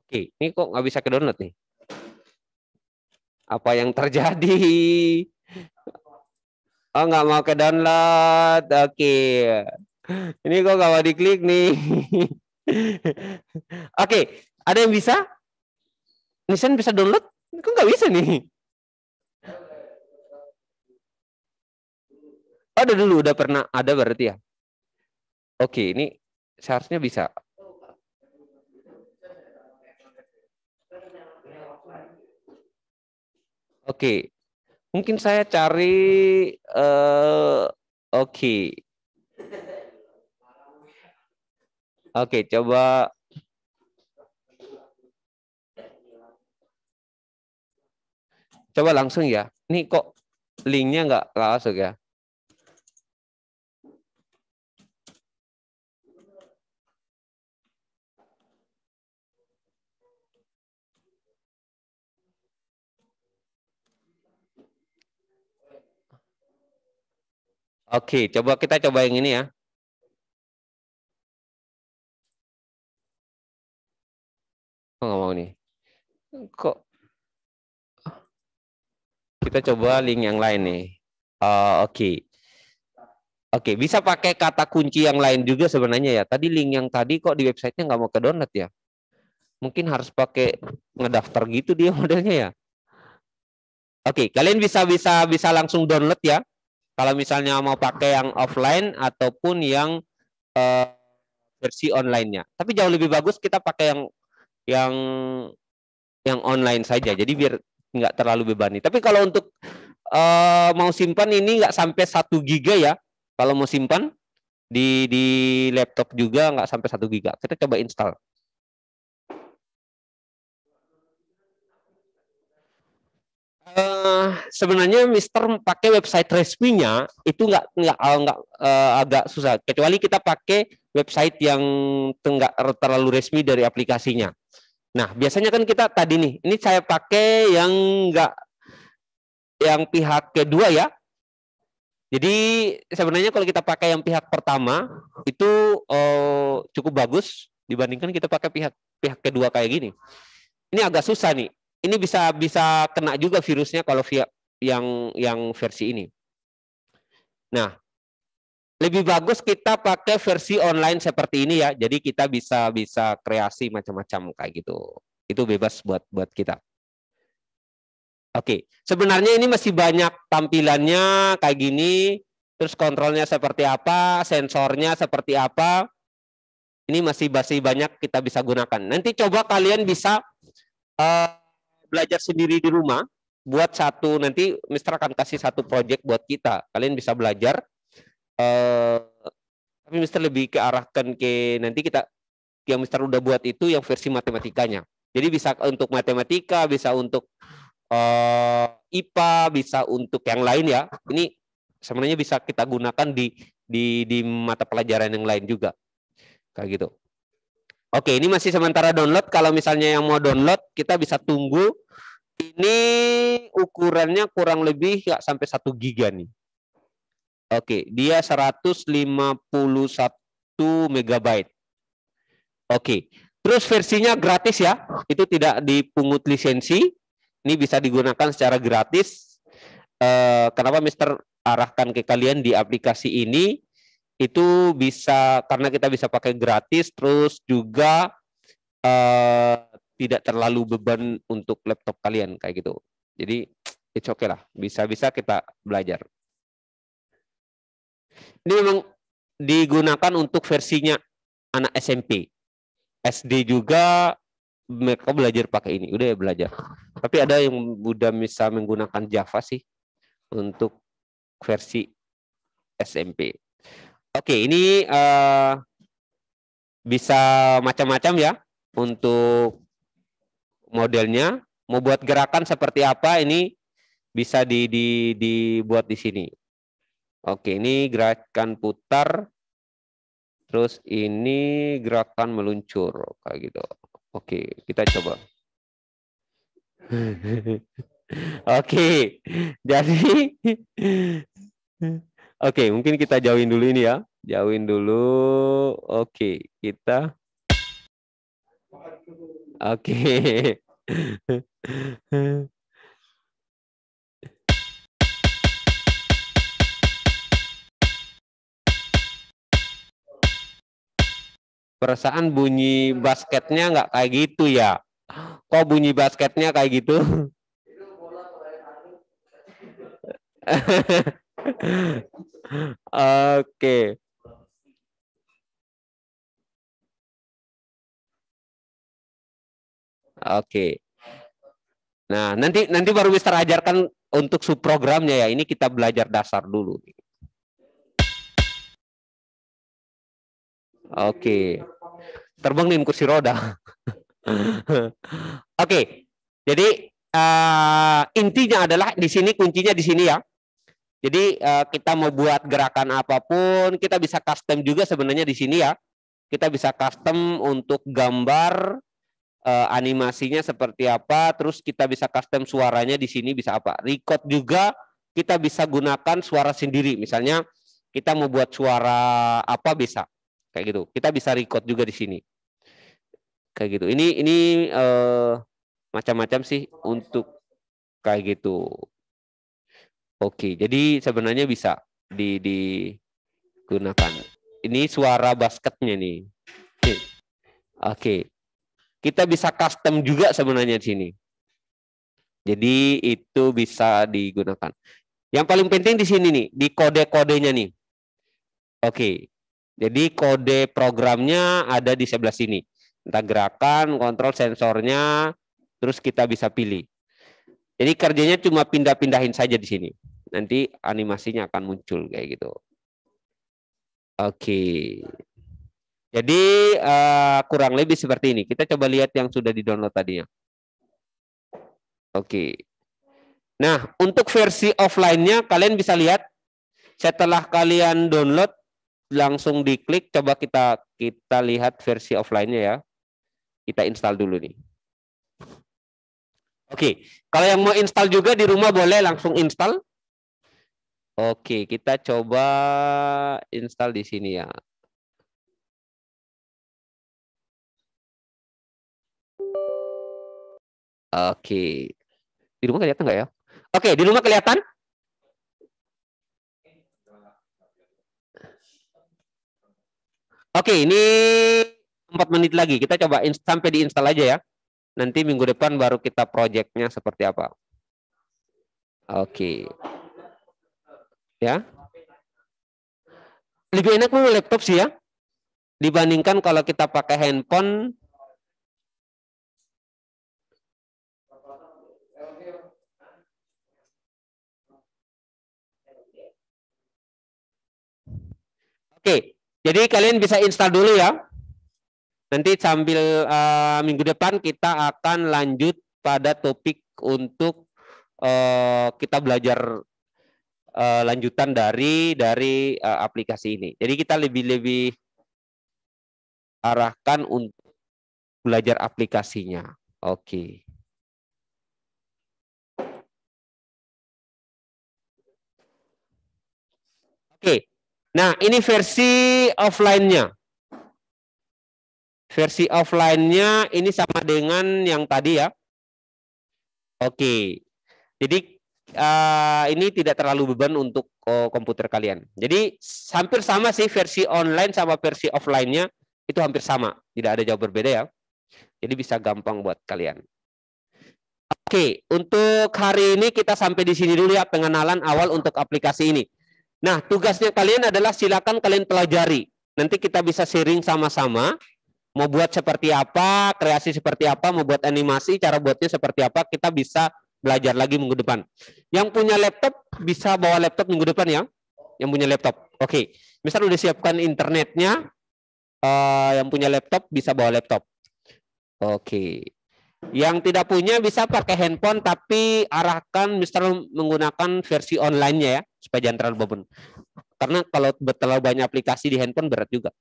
Oke, ini kok nggak bisa ke download nih? Apa yang terjadi? Oh, nggak mau ke download. Oke. Ini kok nggak mau diklik nih. Oke, ada yang bisa? Nisan bisa download? Kok nggak bisa nih? Oh, dulu udah pernah ada berarti ya? Oke, ini seharusnya bisa. Oke, mungkin saya cari. Oke, oke, coba. Coba langsung ya. Ini kok linknya nggak masuk ya? Oke, coba kita coba yang ini ya. Oh, nggak mau nih. Kok kita coba link yang lain nih. Oke. Oke, bisa pakai kata kunci yang lain juga sebenarnya ya. Tadi link yang tadi kok di websitenya nggak mau ke download ya. Mungkin harus pakai ngedaftar gitu dia modelnya ya. Oke, kalian bisa langsung download ya. Kalau misalnya mau pakai yang offline ataupun yang versi online-nya. Tapi jauh lebih bagus kita pakai yang yang online saja. Jadi biar nggak terlalu bebani. Tapi kalau untuk mau simpan ini nggak sampai 1 giga ya. Kalau mau simpan di laptop juga nggak sampai 1 giga. Kita coba install. Sebenarnya Mister pakai website resminya itu nggak agak susah. Kecuali kita pakai website yang nggak terlalu resmi dari aplikasinya. Nah, biasanya kan kita tadi nih, ini saya pakai yang nggak, yang pihak kedua ya. Jadi sebenarnya kalau kita pakai yang pihak pertama itu cukup bagus dibandingkan kita pakai pihak kedua kayak gini. Ini agak susah nih. Ini bisa kena juga virusnya kalau via yang versi ini. Nah, lebih bagus kita pakai versi online seperti ini ya. Jadi kita bisa kreasi macam-macam kayak gitu. Itu bebas buat kita. Oke, sebenarnya ini masih banyak tampilannya kayak gini. Terus kontrolnya seperti apa, sensornya seperti apa. Ini masih banyak kita bisa gunakan. Nanti coba kalian bisa belajar sendiri di rumah. Buat satu, nanti Mister akan kasih satu project buat kita. Kalian bisa belajar. Tapi Mister lebih kearahkan ke nanti kita yang Mister udah buat itu yang versi matematikanya. Jadi bisa untuk matematika, bisa untuk IPA, bisa untuk yang lain ya. Ini sebenarnya bisa kita gunakan di mata pelajaran yang lain juga. Kayak gitu. Oke, ini masih sementara download. Kalau misalnya yang mau download, kita bisa tunggu. Ini ukurannya kurang lebih nggak sampai 1 giga nih. Oke, dia 151 megabyte. Oke, terus versinya gratis ya. Itu tidak dipungut lisensi. Ini bisa digunakan secara gratis. Kenapa Mister arahkan ke kalian di aplikasi ini? Itu bisa karena kita bisa pakai gratis, terus juga tidak terlalu beban untuk laptop kalian kayak gitu. Jadi it's okay lah, bisa kita belajar. Ini memang digunakan untuk versinya anak SMP, SD juga mereka belajar pakai ini, udah ya belajar. Tapi ada yang udah bisa menggunakan Java sih untuk versi SMP. Oke, ini bisa macam-macam ya untuk modelnya. Mau buat gerakan seperti apa ini bisa dibuat di sini. Oke, ini gerakan putar. Terus ini gerakan meluncur kayak gitu. Oke, kita coba. Oke, jadi oke, mungkin kita jauhin dulu ini ya. Jauhin dulu. Oke, kita. Oke. Perasaan bunyi basketnya nggak kayak gitu ya? Kok bunyi basketnya kayak gitu? Oke. Oke. Nah, nanti baru bisa ajarkan untuk subprogramnya ya. Ini kita belajar dasar dulu. Oke. Terbang nih kursi roda. Oke. Jadi intinya adalah di sini, kuncinya di sini ya. Jadi kita mau buat gerakan apapun, kita bisa custom juga sebenarnya di sini ya. Kita bisa custom untuk gambar, animasinya seperti apa, terus kita bisa custom suaranya di sini bisa apa. Record juga kita bisa gunakan suara sendiri. Misalnya kita mau buat suara apa bisa kayak gitu. Kita bisa record juga di sini. Kayak gitu. Ini macam-macam sih untuk kayak gitu. Oke, jadi sebenarnya bisa digunakan. Ini suara basketnya nih. Oke. Kita bisa custom juga sebenarnya di sini. Jadi itu bisa digunakan. Yang paling penting di sini nih, di kode-kodenya nih. Oke. Jadi kode programnya ada di sebelah sini. Entah gerakan, kontrol sensornya, terus kita bisa pilih. Jadi kerjanya cuma pindah-pindahin saja di sini. Nanti animasinya akan muncul kayak gitu. Oke. Jadi kurang lebih seperti ini. Kita coba lihat yang sudah di-download tadinya. Oke. Nah, untuk versi offline-nya kalian bisa lihat setelah kalian download langsung diklik, coba kita lihat versi offline-nya ya. Kita install dulu nih. Oke, kalau yang mau install juga di rumah boleh langsung install. Oke, kita coba install di sini ya. Oke. Di rumah kelihatan nggak ya? Oke, di rumah kelihatan? Oke, ini 4 menit lagi. Kita coba sampai diinstal aja ya. Nanti minggu depan baru kita projectnya seperti apa. Oke. Ya. Lebih enak mau laptop sih ya. Dibandingkan kalau kita pakai handphone. Oke, jadi kalian bisa install dulu ya. Nanti sambil minggu depan kita akan lanjut pada topik untuk kita belajar lanjutan dari aplikasi ini. Jadi kita lebih arahkan untuk belajar aplikasinya. Oke. Oke. Nah, ini versi offline-nya. Versi offline-nya ini sama dengan yang tadi ya. Oke. Jadi ini tidak terlalu beban untuk komputer kalian. Jadi hampir sama sih versi online sama versi offline-nya itu hampir sama. Tidak ada jauh berbeda ya. Jadi bisa gampang buat kalian. Oke, untuk hari ini kita sampai di sini dulu ya pengenalan awal untuk aplikasi ini. Nah, tugasnya kalian adalah silakan kalian pelajari. Nanti kita bisa sharing sama-sama. Mau buat seperti apa, kreasi seperti apa, mau buat animasi, cara buatnya seperti apa, kita bisa belajar lagi minggu depan. Yang punya laptop bisa bawa laptop minggu depan ya. Yang punya laptop. Oke. Misal udah siapkan internetnya, yang punya laptop bisa bawa laptop. Oke. Yang tidak punya bisa pakai handphone, tapi arahkan misal menggunakan versi online-nya ya, supaya jangan terlalu beban. Karena kalau terlalu banyak aplikasi di handphone berat juga.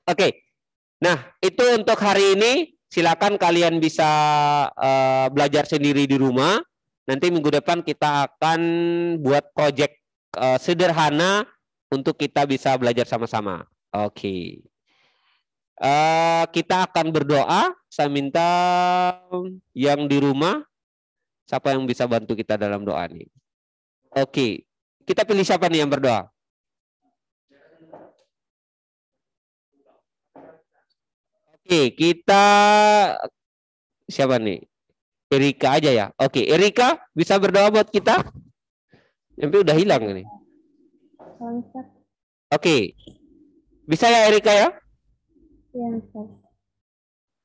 Oke. Nah, itu untuk hari ini. Silakan kalian bisa belajar sendiri di rumah. Nanti minggu depan kita akan buat proyek sederhana untuk kita bisa belajar sama-sama. Oke. Kita akan berdoa. Saya minta yang di rumah, siapa yang bisa bantu kita dalam doa nih? Oke. Kita pilih siapa nih yang berdoa? Oke, kita siapa nih? Erika aja ya. Oke, Erika bisa berdoa buat kita? Tapi udah hilang nih. Oke. Bisa ya Erika ya? Iya,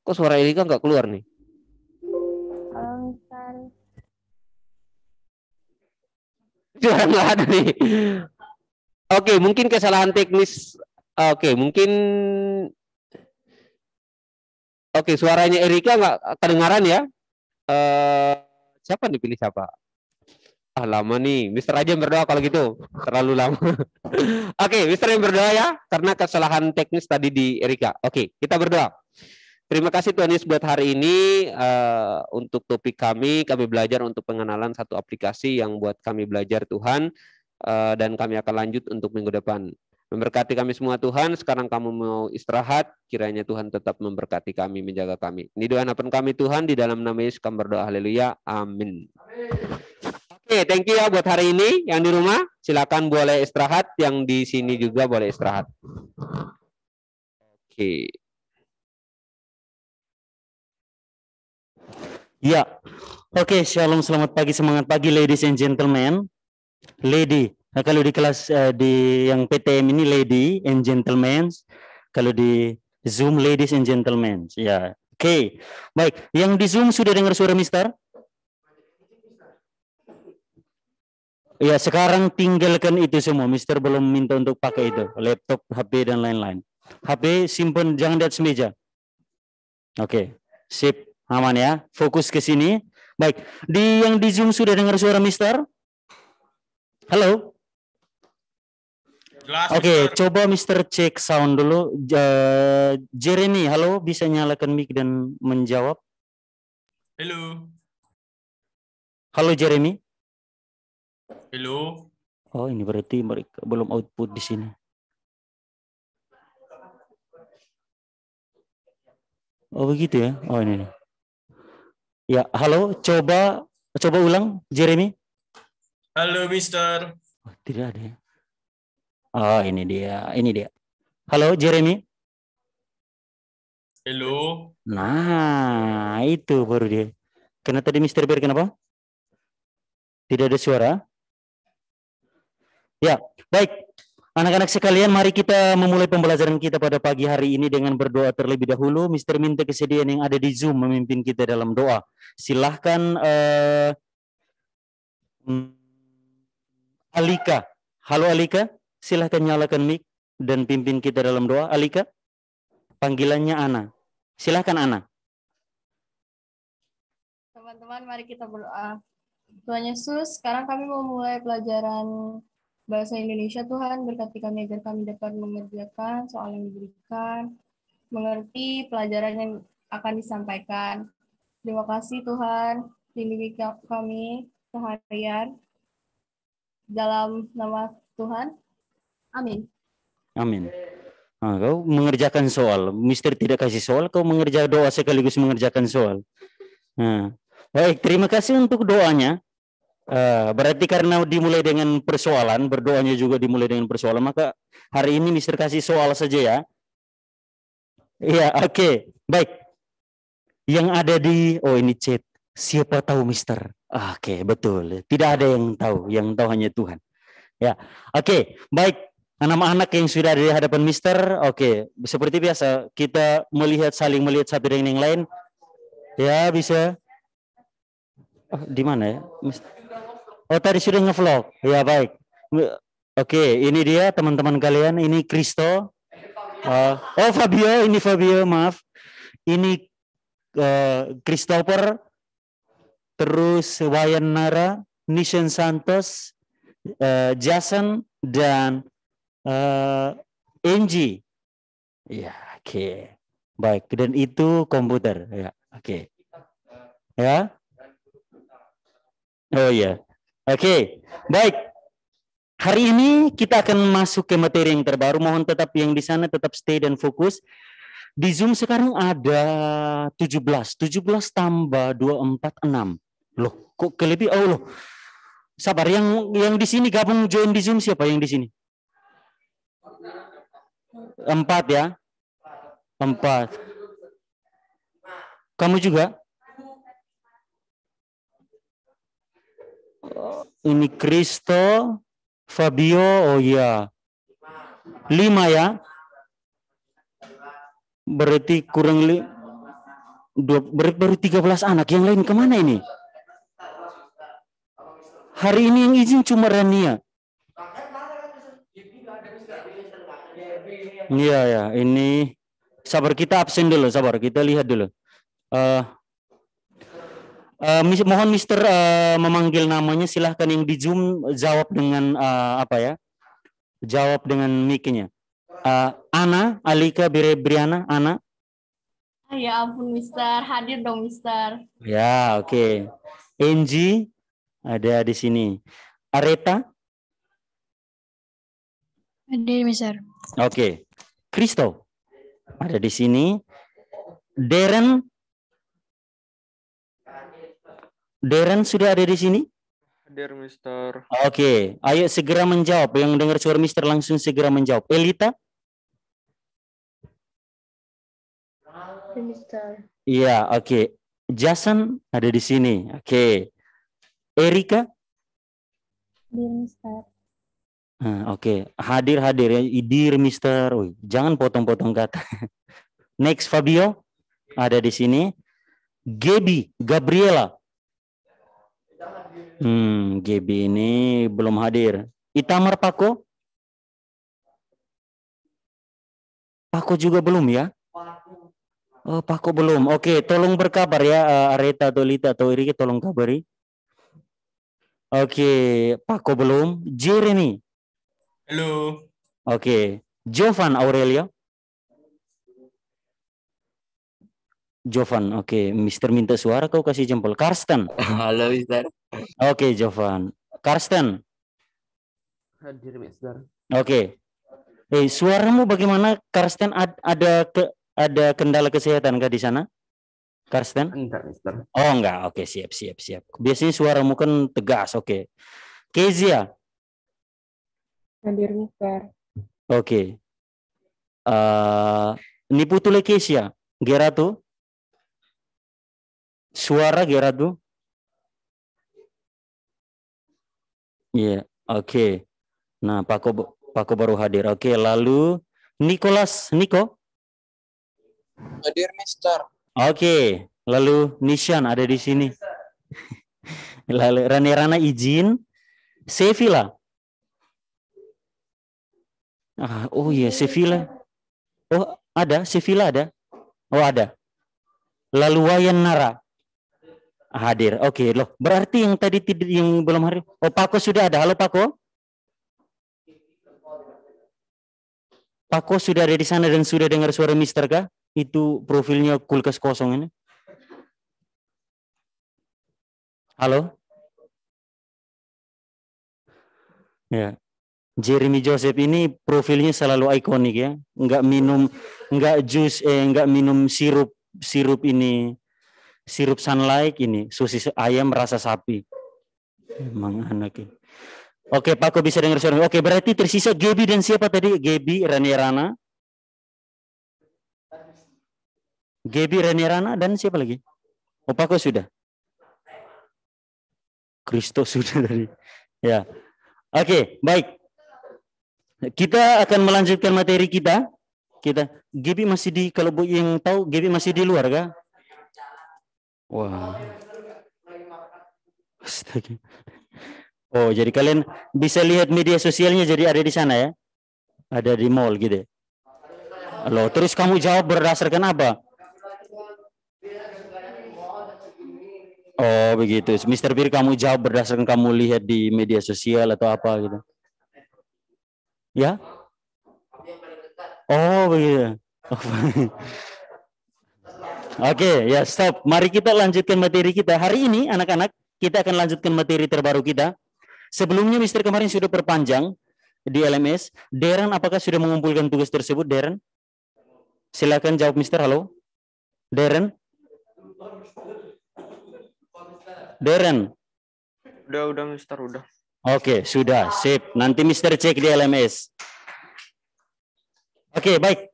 Kok suara Erika nggak keluar nih? Suara nggak ada nih. Oke, mungkin kesalahan teknis. Oke, mungkin Oke, suaranya Erika nggak kedengaran ya? Siapa nih pilih siapa? Lama nih. Mister aja yang berdoa kalau gitu. Terlalu lama. Oke, Mister yang berdoa ya. Karena kesalahan teknis tadi di Erika. Oke, kita berdoa. Terima kasih Tuhan Yesus buat hari ini. Untuk topik kami belajar untuk pengenalan satu aplikasi yang buat kami belajar Tuhan. Dan kami akan lanjut untuk minggu depan. Memberkati kami semua Tuhan, sekarang kamu mau istirahat, kiranya Tuhan tetap memberkati kami, menjaga kami. Ini doa harapan kami Tuhan, di dalam nama Yesus kami berdoa, haleluya, amin. Oke, thank you ya buat hari ini, yang di rumah silakan boleh istirahat, yang di sini juga boleh istirahat. Oke. Ya, oke, shalom, selamat pagi, semangat pagi ladies and gentlemen. Lady. Nah, kalau di kelas di yang PTM ini lady and gentlemen, kalau di Zoom ladies and gentlemen. Ya, oke. Baik, yang di Zoom sudah dengar suara Mister? Ya, sekarang tinggalkan itu semua. Mister belum minta untuk pakai itu, laptop, HP dan lain-lain. HP simpan, jangan di atas meja. Oke, sip, aman ya. Fokus ke sini. Baik, yang di Zoom sudah dengar suara Mister? Halo. Oke, coba Mister cek sound dulu. Jeremy, halo, bisa nyalakan mic dan menjawab? Halo. Halo Jeremy. Halo. Oh, ini berarti mereka belum output di sini. Oh, begitu ya? Oh, ini. Ya, halo, coba ulang, Jeremy. Halo, Mister. Oh, tidak ada ya. Oh, ini dia. Halo, Jeremy. Halo. Nah, itu baru dia. Karena tadi Mister Bear kenapa? Tidak ada suara. Ya, baik. Anak-anak sekalian, mari kita memulai pembelajaran kita pada pagi hari ini dengan berdoa terlebih dahulu. Mister minta kesediaan yang ada di Zoom memimpin kita dalam doa. Silahkan Alika. Halo Alika. Silahkan nyalakan mic dan pimpin kita dalam doa. Alika, panggilannya Ana. Silahkan Ana. Teman-teman, mari kita berdoa. Tuhan Yesus, sekarang kami mau mulai pelajaran bahasa Indonesia. Tuhan, berkati kami agar kami dapat mengerjakan soal yang diberikan, mengerti pelajaran yang akan disampaikan. Terima kasih Tuhan, bimbing kami seharian. Dalam nama Tuhan. Amin. Amin. Nah, kau mengerjakan soal. Mister tidak kasih soal, kau mengerjakan doa sekaligus mengerjakan soal. Nah, baik, terima kasih untuk doanya. Berarti karena dimulai dengan persoalan, berdoanya juga dimulai dengan persoalan, maka hari ini Mister kasih soal saja ya. Iya, oke. Baik. Yang ada di, ini chat. Siapa tahu Mister? Oke, betul. Tidak ada yang tahu hanya Tuhan. Ya, oke, baik. Anak-anak yang sudah ada di hadapan Mister, oke. Seperti biasa, kita saling melihat satu dengan yang lain. Ya, bisa. Oh, di mana ya? Oh, tadi sudah ngevlog. Ya, baik. Oke, ini dia teman-teman kalian. Ini Kristo. Oh, Fabio. Ini Fabio, maaf. Ini Christopher. Terus Wayan Nara, Nishan Santos, Jason, dan Angie. Ya, oke. Baik, dan itu komputer. Ya, oke. Ya. Oh iya. Oke. Baik. Hari ini kita akan masuk ke materi yang terbaru. Mohon tetap yang di sana tetap stay dan fokus. Di Zoom sekarang ada 17. 17 tambah 2, 4, 6. Loh, kok kelebih? Oh loh. Sabar, yang di sini gabung join di Zoom siapa yang di sini? 4 ya? 4. Kamu juga? Ini Kristo, Fabio, oh iya. 5 ya? Berarti kurang baru 13 anak. Yang lain kemana ini? Hari ini yang izin cuma Rania. Iya ya, ini sabar kita absen dulu, sabar kita lihat dulu. Mohon Mister memanggil namanya, silahkan yang di Zoom jawab dengan apa ya? Jawab dengan mic-nya. Ana, Alika, Briana, Ana. Ya ampun Mister, hadir dong Mister. Ya, oke. Angie ada di sini. Areta? Hadir Mister. Oke. Kristo ada di sini. Darren sudah ada di sini? Hadir Mister. Oke, ayo segera menjawab. Yang dengar suara Mister langsung segera menjawab. Elita? Mister. Iya, oke. Jason ada di sini. Oke. Erika? Hadir Mister. Oke, hadir ya. Idir Mister. Jangan potong-potong kata. Next Fabio ada di sini. Gabriela. Gaby ini belum hadir. Itamar Pako? Pako juga belum ya? Oh, Pako belum. Oke, tolong berkabar ya Areta atau Lita atau Erika, tolong kabari. Oke, Pako belum. Jeremy. Halo. Oke, Jovan Aurelio. Jovan, oke. Mister minta suara, kau kasih jempol. Karsten. Halo, Mister. Oke, Jovan. Karsten. Hadir, Mister. Oke. Suaramu bagaimana, Karsten? Ada kendala kesehatan kah di sana? Karsten? Enggak, Mister. Oh, enggak. Oke, siap. Biasanya suaramu kan tegas, oke. Kezia. Hadir Mister. Oke. Niputule Kezia. Geratu. Suara Geratu. Iya, oke. Nah, Pako baru hadir. Oke, lalu Niko. Hadir Mister. Oke, lalu Nishan ada di sini. Lalu Rana izin. Sevilla. Oh iya, Sevilla. Oh, ada, Sevilla ada. Oh, ada. Lalu Wayan Nara hadir. Oke, loh. Berarti yang tadi yang belum hadir. Oh, Pako sudah ada. Halo, Pako. Pako sudah ada di sana dan sudah dengar suara Mister kah? Itu profilnya kulkas kosong ini. Halo? Ya. Jeremy Joseph ini profilnya selalu ikonik ya. Enggak minum sirup ini. Sirup Sunlight ini, sosis ayam rasa sapi. Emang anak ini. Oke, Pako bisa dengar suara. Oke, berarti tersisa Gaby dan siapa tadi? Gaby, Rana. Gaby, Rana, dan siapa lagi? Oh, Pako sudah. Kristo sudah tadi. Ya. Oke, baik. Kita akan melanjutkan materi kita. Gibi masih di, kalau Bu yang tahu, Gibi masih di luar kah? Wah. Astaga. Oh, jadi kalian bisa lihat media sosialnya jadi ada di sana ya? Ada di mall gitu. Loh, terus kamu jawab berdasarkan apa? Oh, begitu. Mr. Bir, kamu jawab berdasarkan kamu lihat di media sosial atau apa gitu. Ya? Oh, begitu. Oke, ya stop. Mari kita lanjutkan materi kita. Hari ini anak-anak, kita akan lanjutkan materi terbaru kita. Sebelumnya Mister kemarin sudah perpanjang di LMS. Darren, apakah sudah mengumpulkan tugas tersebut, Darren? Silakan jawab Mister. Halo. Darren? Darren? Udah Mister, udah. Oke, sudah. Sip. Nanti Mister cek di LMS. Oke, baik.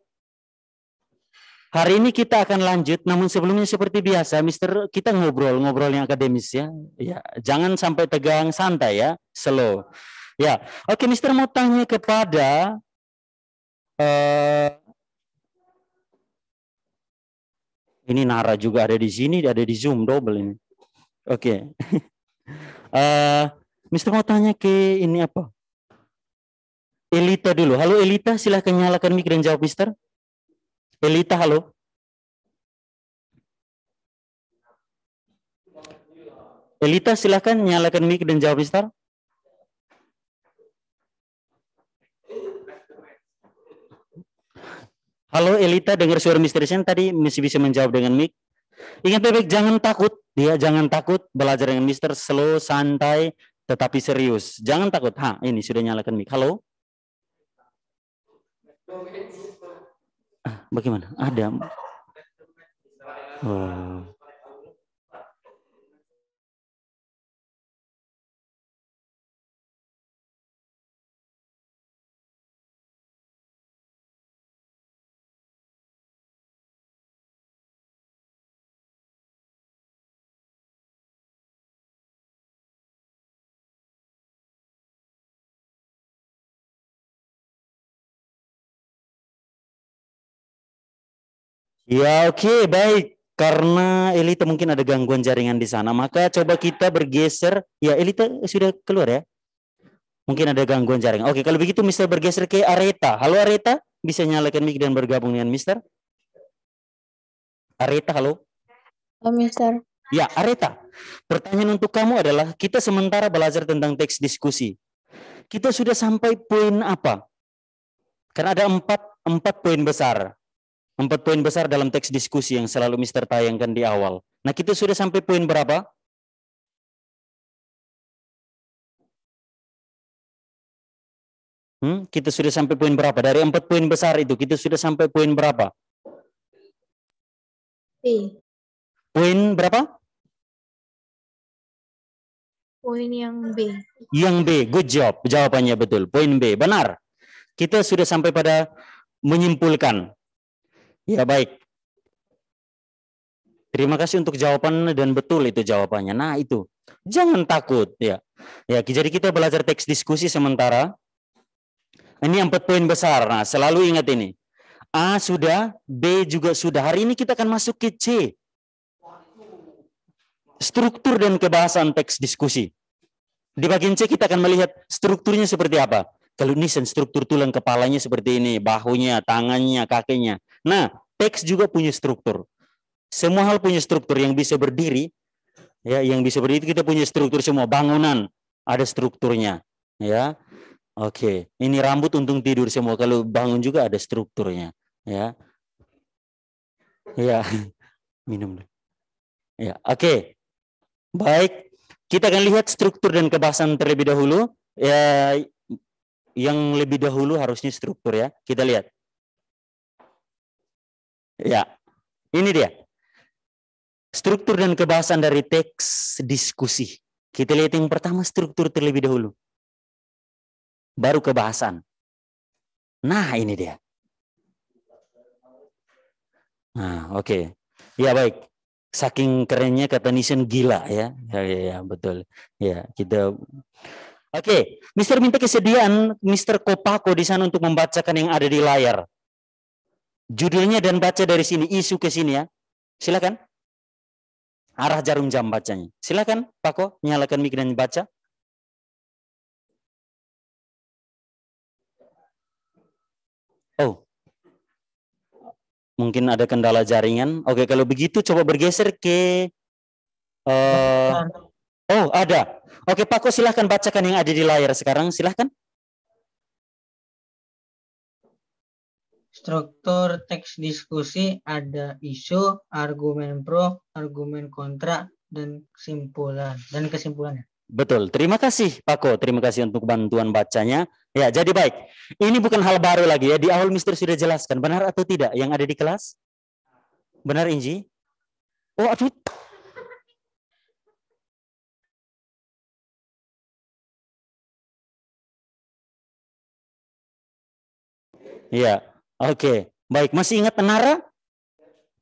Hari ini kita akan lanjut, namun sebelumnya seperti biasa, Mister, kita ngobrol yang akademis ya. Ya, jangan sampai tegang, santai ya, slow. Ya, oke, Mister mau tanya kepada ini Nara juga ada di sini, ada di Zoom double ini. Oke. Mister mau tanya ke ini apa? Elita dulu. Halo Elita, silahkan nyalakan mic dan jawab Mister. Elita, halo. Elita, silahkan nyalakan mic dan jawab Mister. Halo Elita, dengar suara Mister Sen tadi masih bisa menjawab dengan mic. Ingat baik-baik, jangan takut. Ya, jangan takut belajar dengan Mister, slow, santai, tetapi serius. Jangan takut. Ini sudah nyalakan mic. Halo. Bagaimana? Ada. Oh. Ya, oke, baik. Karena Elita mungkin ada gangguan jaringan di sana, maka coba kita bergeser. Ya, Elita sudah keluar ya? Mungkin ada gangguan jaringan. Oke, kalau begitu Mister bergeser ke Areta. Halo Areta, bisa nyalakan mic dan bergabung dengan Mister? Areta, halo. Halo Mister. Ya, Areta. Pertanyaan untuk kamu adalah, kita sementara belajar tentang teks diskusi. Kita sudah sampai poin apa? Karena ada empat poin besar. 4 poin besar dalam teks diskusi yang selalu Mister tayangkan di awal. Nah, kita sudah sampai poin berapa? Kita sudah sampai poin berapa? Dari 4 poin besar itu, kita sudah sampai poin berapa? B. Poin berapa? Poin yang B. Yang B, good job. Jawabannya betul. Poin B, benar. Kita sudah sampai pada menyimpulkan. Ya, baik. Terima kasih untuk jawaban dan betul itu jawabannya. Nah, itu. Jangan takut ya. Ya, jadi kita belajar teks diskusi sementara. Ini 4 poin besar. Nah, selalu ingat ini. A sudah, B juga sudah. Hari ini kita akan masuk ke C. Struktur dan kebahasan teks diskusi. Di bagian C kita akan melihat strukturnya seperti apa. Kalau Nisan struktur tulang kepalanya seperti ini, bahunya, tangannya, kakinya. Nah, teks juga punya struktur. Semua hal punya struktur yang bisa berdiri. Ya, yang bisa berdiri kita punya struktur semua. Bangunan ada strukturnya. Ya, oke. Ini rambut untung tidur semua. Kalau bangun juga ada strukturnya. Ya, ya. Minum dulu. Ya, oke. Baik. Kita akan lihat struktur dan kebahasan terlebih dahulu. Ya, yang lebih dahulu harusnya struktur ya. Kita lihat. Ya, ini dia. Struktur dan kebahasan dari teks diskusi. Kita lihat yang pertama struktur terlebih dahulu. Baru kebahasan. Nah, ini dia. Nah, oke. Ya, baik. Saking kerennya kata Nisan gila ya. Ya, betul. Ya, kita Oke, Mister minta kesediaan Mister Kopako di sana untuk membacakan yang ada di layar. Judulnya dan baca dari sini, isu ke sini ya. Silakan. Arah jarum jam bacanya. Silakan, Pako, nyalakan mic dan baca. Oh. Mungkin ada kendala jaringan. Oke, kalau begitu coba bergeser ke oh, ada. Oke, Pako silahkan bacakan yang ada di layar sekarang. Silahkan. Struktur teks diskusi ada isu, argumen pro, argumen kontra, dan kesimpulannya. Betul. Terima kasih, Pako. Terima kasih untuk bantuan bacanya. Ya, jadi baik. Ini bukan hal baru lagi ya. Di awal Mister sudah jelaskan. Benar atau tidak yang ada di kelas? Benar, Inji? Oh, aduh. Iya, oke. Baik, masih ingat Nara?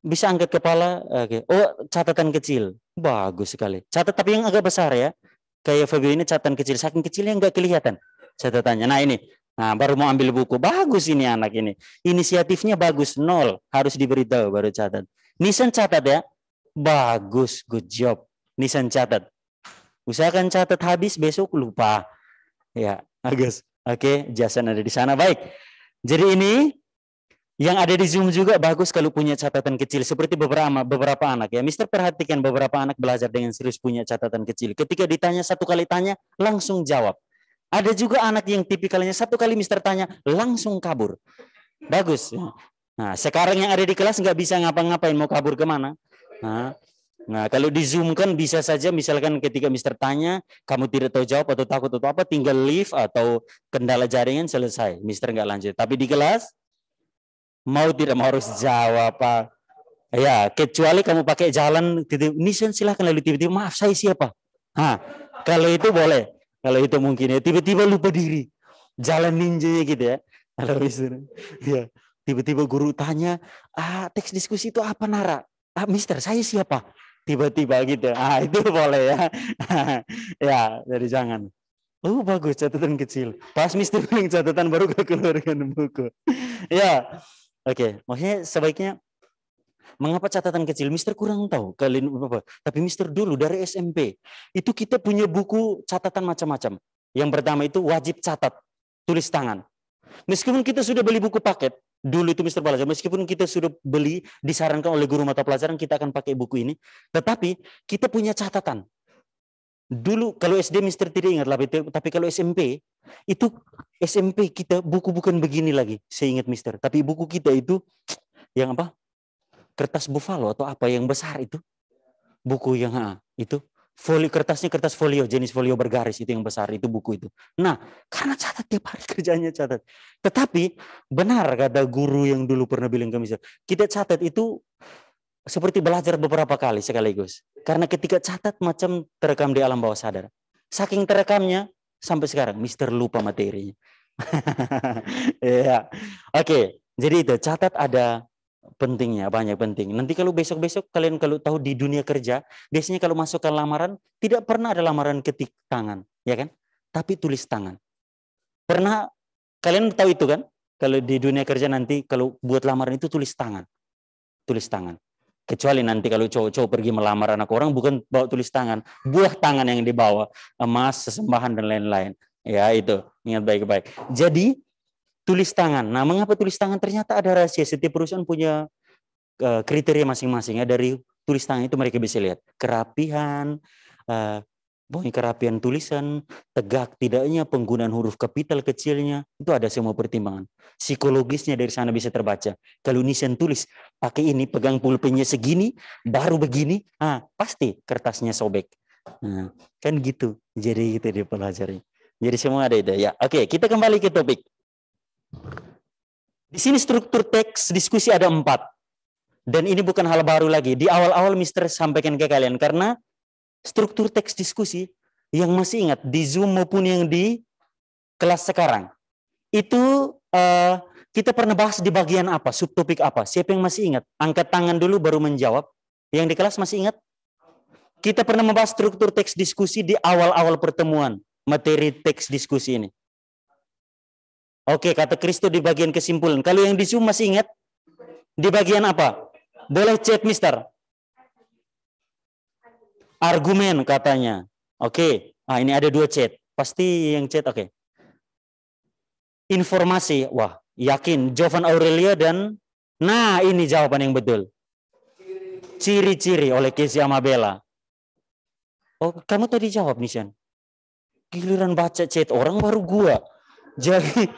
Bisa angkat kepala? Oke. Oh, catatan kecil. Bagus sekali. Catat tapi yang agak besar ya. Kayak Fabio ini catatan kecil. Saking kecilnya nggak kelihatan catatannya. Nah ini. Nah, baru mau ambil buku. Bagus ini anak ini. Inisiatifnya bagus. 0. Harus diberitahu baru catat. Nisan catat ya. Bagus. Good job. Nisan catat. Usahakan catat habis, besok lupa. Ya, bagus. Oke, Jason ada di sana. Baik. Jadi ini yang ada di Zoom juga bagus kalau punya catatan kecil seperti beberapa anak ya. Mister perhatikan beberapa anak belajar dengan serius punya catatan kecil. Ketika ditanya satu kali tanya langsung jawab. Ada juga anak yang tipikalnya satu kali Mister tanya langsung kabur. Bagus. Nah sekarang yang ada di kelas nggak bisa ngapa-ngapain mau kabur kemana? Nah kalau di Zoom kan bisa saja misalkan ketika Mister tanya kamu tidak tahu jawab atau takut atau apa tinggal leave atau kendala jaringan selesai. Mister nggak lanjut. Tapi di kelas mau tidak mau harus jawab apa ya kecuali kamu pakai jalan Nisan silahkan lalu tiba-tiba maaf saya siapa kalau itu boleh kalau itu mungkin ya tiba-tiba lupa diri jalan ninja gitu ya kalau ya tiba-tiba guru tanya teks diskusi itu apa Nara Mister saya siapa tiba-tiba gitu itu boleh ya ya jadi jangan bagus catatan kecil pas Mister bilang catatan baru keluarkan buku ya. Oke, maksudnya sebaiknya mengapa catatan kecil? Mister kurang tahu kalian apa. Tapi Mister dulu dari SMP itu kita punya buku catatan macam-macam. Yang pertama itu wajib catat, tulis tangan. Meskipun kita sudah beli buku paket, dulu itu Mister belajar. Meskipun kita sudah beli, disarankan oleh guru mata pelajaran kita akan pakai buku ini. Tetapi kita punya catatan. Dulu kalau SD Mister tidak ingat lah, tapi kalau SMP itu SMP kita buku bukan begini lagi, saya ingat Mister. Tapi buku kita itu yang apa? Kertas buffalo atau apa yang besar itu? Buku yang itu folio kertasnya kertas folio jenis folio bergaris itu yang besar itu buku itu. Nah karena catat tiap hari kerjanya catat. Tetapi benar kata guru yang dulu pernah bilang ke Mister, kita catat itu seperti belajar beberapa kali sekaligus. Karena ketika catat macam terekam di alam bawah sadar. Saking terekamnya sampai sekarang Mister lupa materinya. Ya. Oke, jadi itu catat ada pentingnya, banyak penting. Nanti kalau besok-besok kalian kalau tahu di dunia kerja, biasanya kalau masukkan lamaran tidak pernah ada lamaran ketik tangan, ya kan? Tapi tulis tangan. Pernah kalian tahu itu kan? Kalau di dunia kerja nanti kalau buat lamaran itu tulis tangan. Tulis tangan. Kecuali nanti kalau cowok-cowok pergi melamar anak orang bukan bawa tulis tangan, buah tangan yang dibawa, emas, sesembahan dan lain-lain. Ya itu, ingat baik-baik. Jadi tulis tangan. Nah, mengapa tulis tangan? Ternyata ada rahasia. Setiap perusahaan punya kriteria masing-masing ya. Dari tulis tangan itu mereka bisa lihat kerapihan, kerapihan tulisan, tegak tidaknya, penggunaan huruf kapital kecilnya, itu ada semua pertimbangan. Psikologisnya dari sana bisa terbaca. Kalau Nisan tulis pakai ini, pegang pulpennya segini, baru begini, pasti kertasnya sobek. Nah, kan gitu. Jadi gitu dia pelajari. Jadi semua ada itu. Ya, oke, kita kembali ke topik. Di sini struktur teks diskusi ada 4. Dan ini bukan hal baru lagi. Di awal-awal Mister sampaikan ke kalian karena struktur teks diskusi yang masih ingat di Zoom maupun yang di kelas sekarang itu kita pernah bahas di bagian apa, subtopik apa? Siapa yang masih ingat? Angkat tangan dulu baru menjawab. Yang di kelas masih ingat? Kita pernah membahas struktur teks diskusi di awal-awal pertemuan. materi teks diskusi ini? Oke, kata Kristo di bagian kesimpulan. Kalau yang di Zoom masih ingat? Di bagian apa? Boleh chat, Mister. Argumen katanya. Oke. Ini ada 2 chat. Pasti yang chat, oke. Informasi. Wah, yakin. Jovan Aurelia dan... Nah, ini jawaban yang betul. Ciri-ciri oleh Casey Amabella. Oh, kamu tadi jawab, Nishan. Giliran baca chat orang baru gua. Jadi...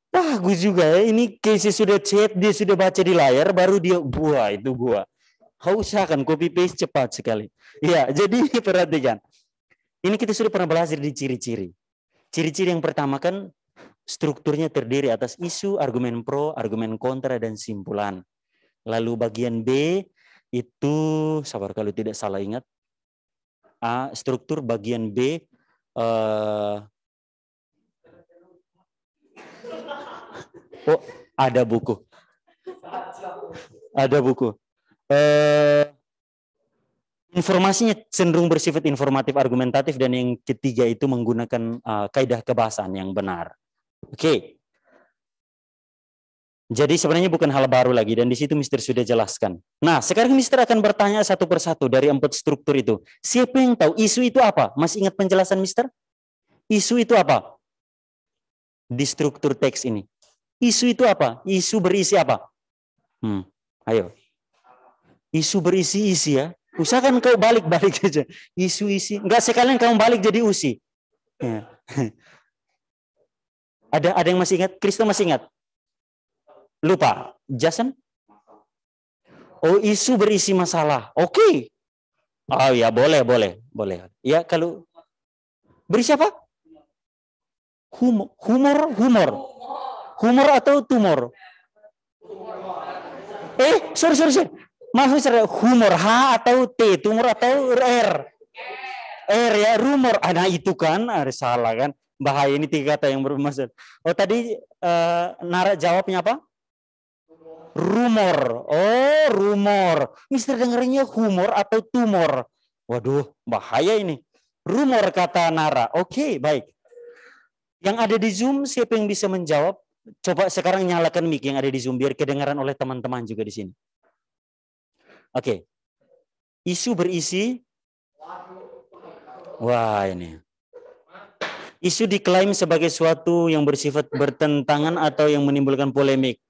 Bagus juga ya. Ini Casey sudah chat, dia sudah baca di layar, baru dia gua. Usahakan copy paste cepat sekali. Ya, jadi perhatikan. Ini kita sudah pernah belajar di ciri-ciri. Ciri-ciri yang pertama kan strukturnya terdiri atas isu, argumen pro, argumen kontra, dan simpulan. Lalu bagian B itu, sabar kalau tidak salah ingat. Struktur bagian B oh, ada buku. Ada buku. Informasinya cenderung bersifat informatif, argumentatif, dan yang ketiga itu menggunakan kaidah kebahasaan yang benar. Oke. Jadi sebenarnya bukan hal baru lagi, dan di situ Mister sudah jelaskan. Nah, sekarang Mister akan bertanya satu persatu dari 4 struktur itu. Siapa yang tahu isu itu apa? Masih ingat penjelasan Mister? Isu itu apa? Di struktur teks ini. Isu itu apa? Isu berisi apa? Ayo. Isu berisi isi ya. Usahakan kau balik-balik aja. Isu isi. Enggak sekalian kamu balik jadi usi. Ya. Ada yang masih ingat? Krista masih ingat? Lupa. Jason? Oh, isu berisi masalah. Oke. Oh ya, boleh. Ya, kalau berisi apa? Humor atau tumor? Sorry. Maksud humor H atau T, tumor atau R? R ya, rumor. Nah itu kan, salah kan? Bahaya ini 3 kata yang bermaksud. Oh tadi Nara jawabnya apa? Rumor. Oh rumor. Mister dengarnya humor atau tumor? Waduh, bahaya ini. Rumor kata Nara. Oke, baik. Yang ada di Zoom siapa yang bisa menjawab? Coba sekarang nyalakan mic yang ada di Zoom biar kedengaran oleh teman-teman juga di sini. Oke. Isu berisi. Wah, ini. Isu diklaim sebagai suatu yang bersifat bertentangan atau yang menimbulkan polemik.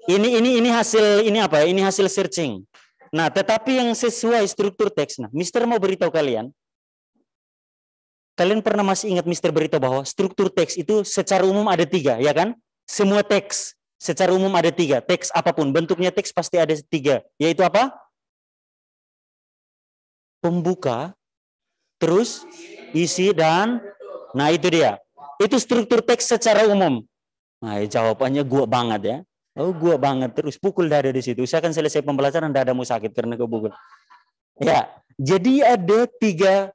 Ini hasil ini apa? Ini hasil searching. Nah, tetapi yang sesuai struktur teks. Nah, Mister mau beritahu kalian. Kalian pernah masih ingat Mister beritahu bahwa struktur teks itu secara umum ada 3, ya kan? Semua teks secara umum ada 3. Teks apapun, bentuknya teks pasti ada 3. Yaitu apa? Pembuka, terus isi, dan nah itu dia. Itu struktur teks secara umum. Nah, jawabannya gua banget ya. Oh, gua banget terus pukul dada di situ. Usahakan selesai pembelajaran dadamu sakit karena kau pukul. Ya, jadi ada 3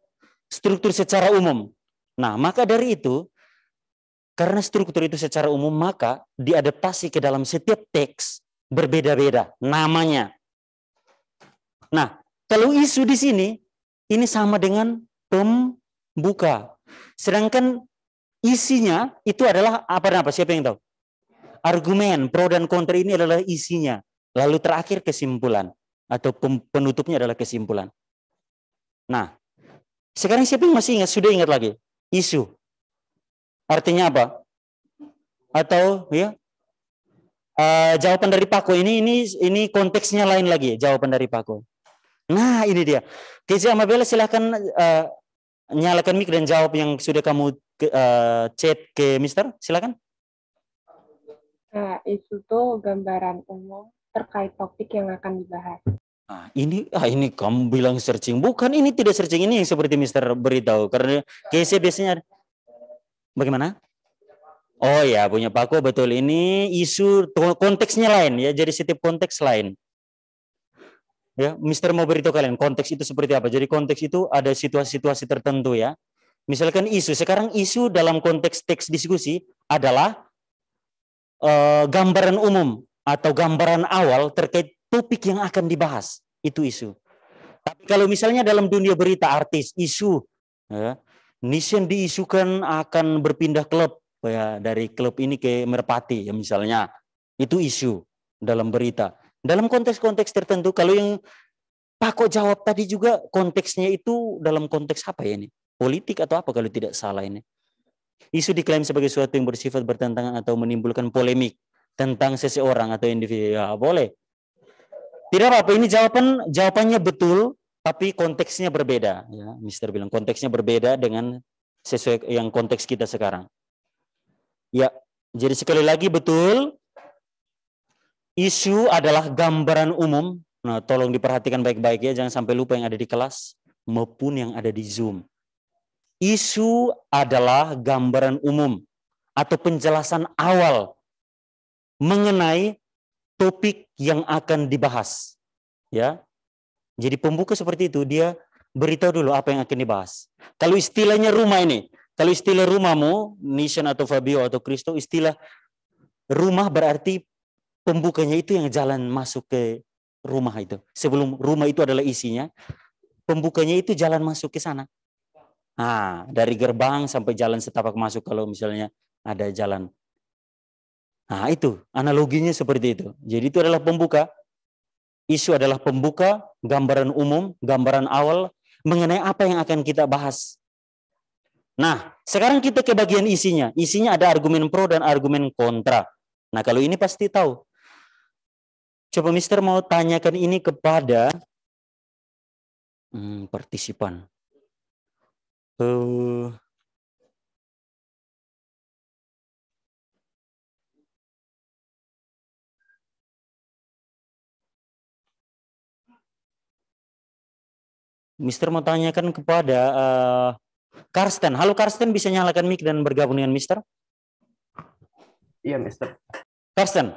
struktur secara umum. Nah, maka dari itu, karena struktur itu secara umum, maka diadaptasi ke dalam setiap teks berbeda-beda namanya. Nah, kalau isu di sini, ini sama dengan pembuka. Sedangkan isinya itu adalah apa? Siapa yang tahu? Argumen, pro dan kontra ini adalah isinya. Lalu terakhir kesimpulan. Atau penutupnya adalah kesimpulan. Nah, sekarang siapa yang masih ingat? Sudah ingat lagi? Isu. Artinya apa? Atau ya? Jawaban dari Pako ini konteksnya lain lagi. Jawaban dari Pako. Nah, ini dia. Casey Amabella silakan nyalakan mic dan jawab yang sudah kamu chat ke Mister. Silakan. Nah, isu itu gambaran umum terkait topik yang akan dibahas. Nah, ini kamu bilang searching. Bukan, ini tidak searching, ini yang seperti Mister beritahu. Karena Casey biasanya bagaimana? Oh ya, punya Pako betul. Ini isu konteksnya lain ya. Jadi setiap konteks lain. Ya, Mister mau beritahu kalian konteks itu seperti apa. Jadi konteks itu ada situasi-situasi tertentu ya. Misalkan isu. Sekarang isu dalam konteks teks diskusi adalah gambaran umum atau gambaran awal terkait topik yang akan dibahas. Itu isu. Tapi kalau misalnya dalam dunia berita artis, isu ya, Nissan diisukan akan berpindah klub ya, dari klub ini ke Merpati ya misalnya. Itu isu dalam berita. Dalam konteks-konteks tertentu, kalau yang Pak kok jawab tadi juga konteksnya itu dalam konteks apa ya ini? Politik atau apa kalau tidak salah ini? Isu diklaim sebagai sesuatu yang bersifat bertentangan atau menimbulkan polemik tentang seseorang atau individu. Ya, boleh. Tidak apa-apa, ini jawabannya betul, tapi konteksnya berbeda. Ya, Mister bilang konteksnya berbeda dengan sesuai yang konteks kita sekarang. Ya, jadi sekali lagi betul, isu adalah gambaran umum. Nah, tolong diperhatikan baik-baik ya, jangan sampai lupa yang ada di kelas maupun yang ada di Zoom. Isu adalah gambaran umum atau penjelasan awal mengenai topik yang akan dibahas. Ya. Jadi pembuka seperti itu, dia beritahu dulu apa yang akan dibahas. Kalau istilahnya rumah ini, kalau istilah rumahmu, Nishan atau Fabio atau Kristo, istilah rumah berarti pembukanya itu yang jalan masuk ke rumah itu. Sebelum rumah itu adalah isinya, pembukanya itu jalan masuk ke sana. Nah, dari gerbang sampai jalan setapak masuk kalau misalnya ada jalan. Nah, itu analoginya seperti itu. Jadi itu adalah pembuka. Isu adalah pembuka, gambaran umum, gambaran awal mengenai apa yang akan kita bahas. Nah, sekarang kita ke bagian isinya. Isinya ada argumen pro dan argumen kontra. Nah, kalau ini pasti tahu. Coba Mister mau tanyakan ini kepada partisipan. Mister mau tanyakan kepada Karsten. Halo Karsten, bisa nyalakan mic dan bergabung dengan Mister? Iya, Mister. Karsten,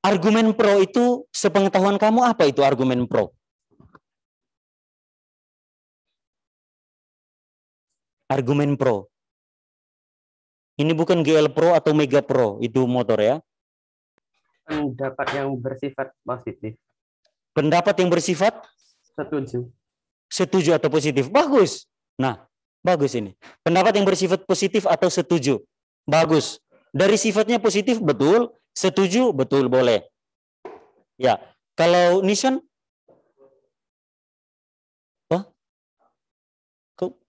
argumen pro itu sepengetahuan kamu apa itu argumen pro? Argumen pro. Ini bukan GL Pro atau Mega Pro, itu motor ya. Pendapat yang bersifat positif. Pendapat yang bersifat? Setuju. Setuju atau positif. Bagus. Nah, bagus ini. Pendapat yang bersifat positif atau setuju. Bagus. Dari sifatnya positif, betul. Setuju, betul, boleh. Ya, kalau Nissan?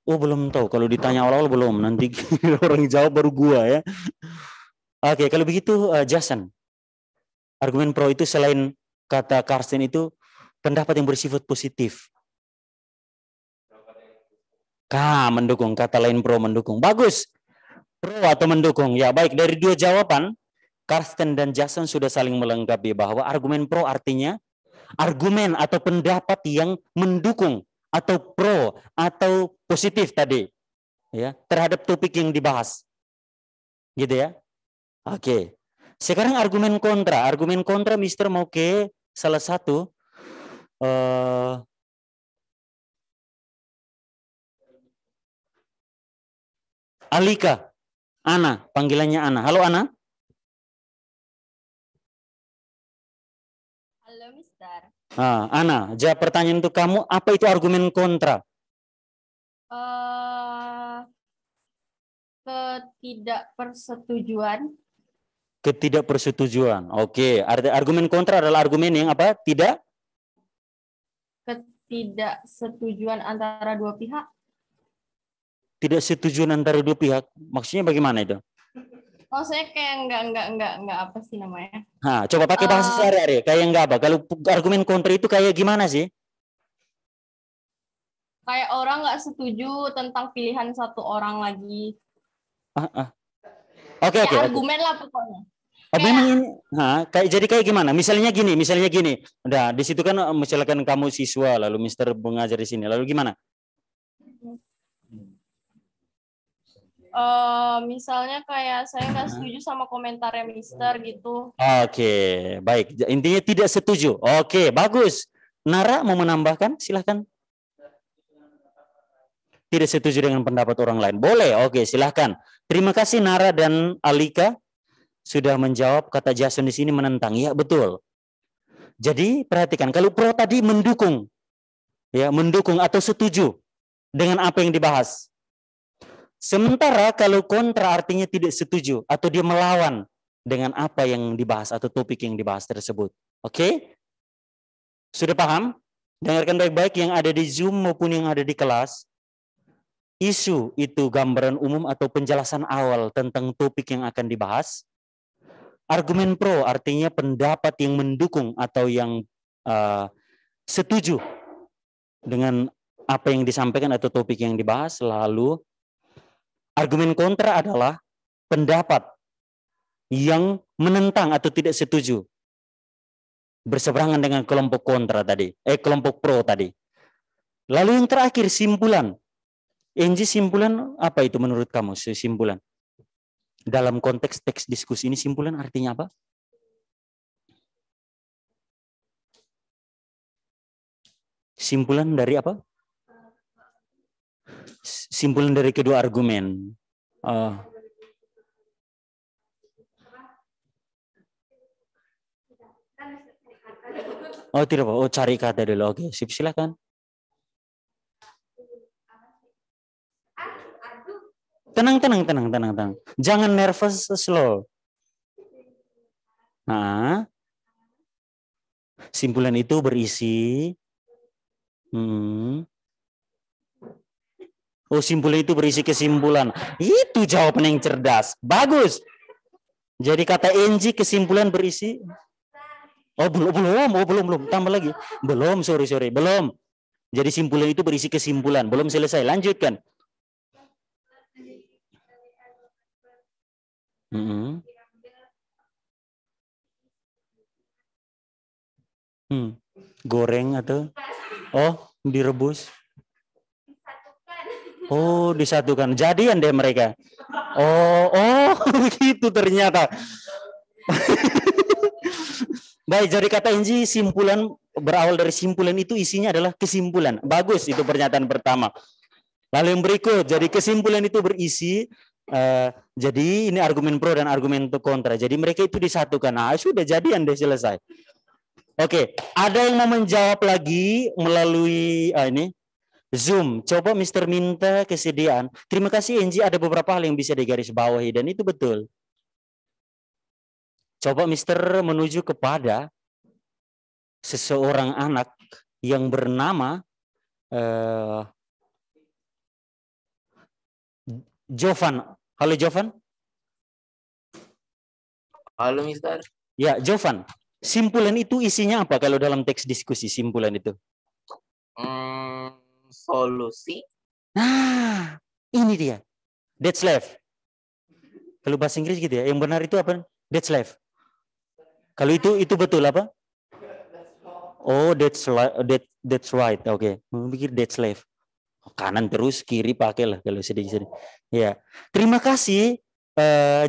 Oh, belum tahu. Kalau ditanya awal-awal belum. Nanti orang jawab baru gua ya. Oke, kalau begitu Jason. Argumen pro itu selain kata Karsten itu pendapat yang bersifat positif. Mendukung. Kata lain pro mendukung. Bagus. Pro atau mendukung. Ya, baik. Dari dua jawaban, Karsten dan Jason sudah saling melengkapi bahwa argumen pro artinya argumen atau pendapat yang mendukung atau pro atau positif tadi ya terhadap topik yang dibahas. Gitu ya. Oke. Sekarang argumen kontra. Argumen kontra Mister mau ke salah satu Alika. Ana, panggilannya Ana. Halo Ana. Halo Mister. Ana, jawab pertanyaan untuk kamu, apa itu argumen kontra? Ketidakpersetujuan. Ketidakpersetujuan. Oke, argumen kontra adalah argumen yang apa? Ketidaksetujuan antara dua pihak. Tidak setujuan antara dua pihak. Maksudnya bagaimana itu? Maksudnya kayak enggak apa sih namanya? Coba pakai bahasa sehari-hari. Kayak enggak apa? Kalau argumen kontra itu kayak gimana sih? Kayak orang nggak setuju tentang pilihan satu orang lagi. Oke. Argumen lah pokoknya. Memang ini, jadi kayak gimana? Misalnya gini. Udah di situ kan misalkan kamu siswa, lalu Mister mengajar di sini, lalu gimana? Misalnya kayak saya nggak setuju sama komentarnya Mister gitu. Oke, baik. Intinya tidak setuju. Oke, bagus. Nara mau menambahkan? Silahkan. Tidak setuju dengan pendapat orang lain. Boleh, oke, silahkan. Terima kasih Nara dan Alika sudah menjawab. Kata Jason di sini menentang. Ya, betul. Jadi perhatikan, kalau pro tadi mendukung, ya mendukung atau setuju dengan apa yang dibahas. Sementara kalau kontra artinya tidak setuju atau dia melawan dengan apa yang dibahas atau topik yang dibahas tersebut. Oke? Sudah paham? Dengarkan baik-baik yang ada di Zoom maupun yang ada di kelas. Isu itu gambaran umum atau penjelasan awal tentang topik yang akan dibahas. Argumen pro artinya pendapat yang mendukung atau yang setuju dengan apa yang disampaikan atau topik yang dibahas. Lalu argumen kontra adalah pendapat yang menentang atau tidak setuju, berseberangan dengan kelompok kontra tadi, kelompok pro tadi. Lalu yang terakhir simpulan. Enji, simpulan apa itu menurut kamu? Simpulan dalam konteks teks diskusi ini, simpulan artinya apa? Simpulan dari apa? Simpulan dari kedua argumen. Oh tidak apa? Oh cari kata dulu. Oke, sip, silakan. Tenang. Jangan nervous, slow. Nah, simpulan itu berisi. Oh, simpulan itu berisi kesimpulan. Itu jawaban yang cerdas. Bagus. Jadi kata Enji kesimpulan berisi. Oh belum. Tambah lagi. Belum, sorry. Belum. Jadi simpulan itu berisi kesimpulan. Belum selesai. Lanjutkan. Goreng atau direbus. Oh, disatukan. Jadian deh mereka. Oh, begitu ternyata. Baik, jadi kata Enji simpulan berawal dari simpulan itu isinya adalah kesimpulan. Bagus, itu pernyataan pertama. Lalu yang berikut, jadi kesimpulan itu berisi jadi ini argumen pro dan argumen kontra. Jadi mereka itu disatukan. Nah, sudah jadian deh, selesai. Oke, ada yang mau menjawab lagi melalui ini Zoom. Coba Mr. minta kesediaan. Terima kasih Enji, ada beberapa hal yang bisa digarisbawahi dan itu betul. Coba Mr. menuju kepada seseorang anak yang bernama Jovan. Halo Jovan. Halo Mister. Ya, Jovan. Simpulan itu isinya apa kalau dalam teks diskusi simpulan itu? Solusi. Nah, ini dia. That's left. Kalau bahasa Inggris gitu ya. Yang benar itu apa? That's left. Kalau itu betul apa? Oh, that's right. Oke. Mikir that's left. Kanan terus, kiri pakailah kalau sedikit. Ya. Terima kasih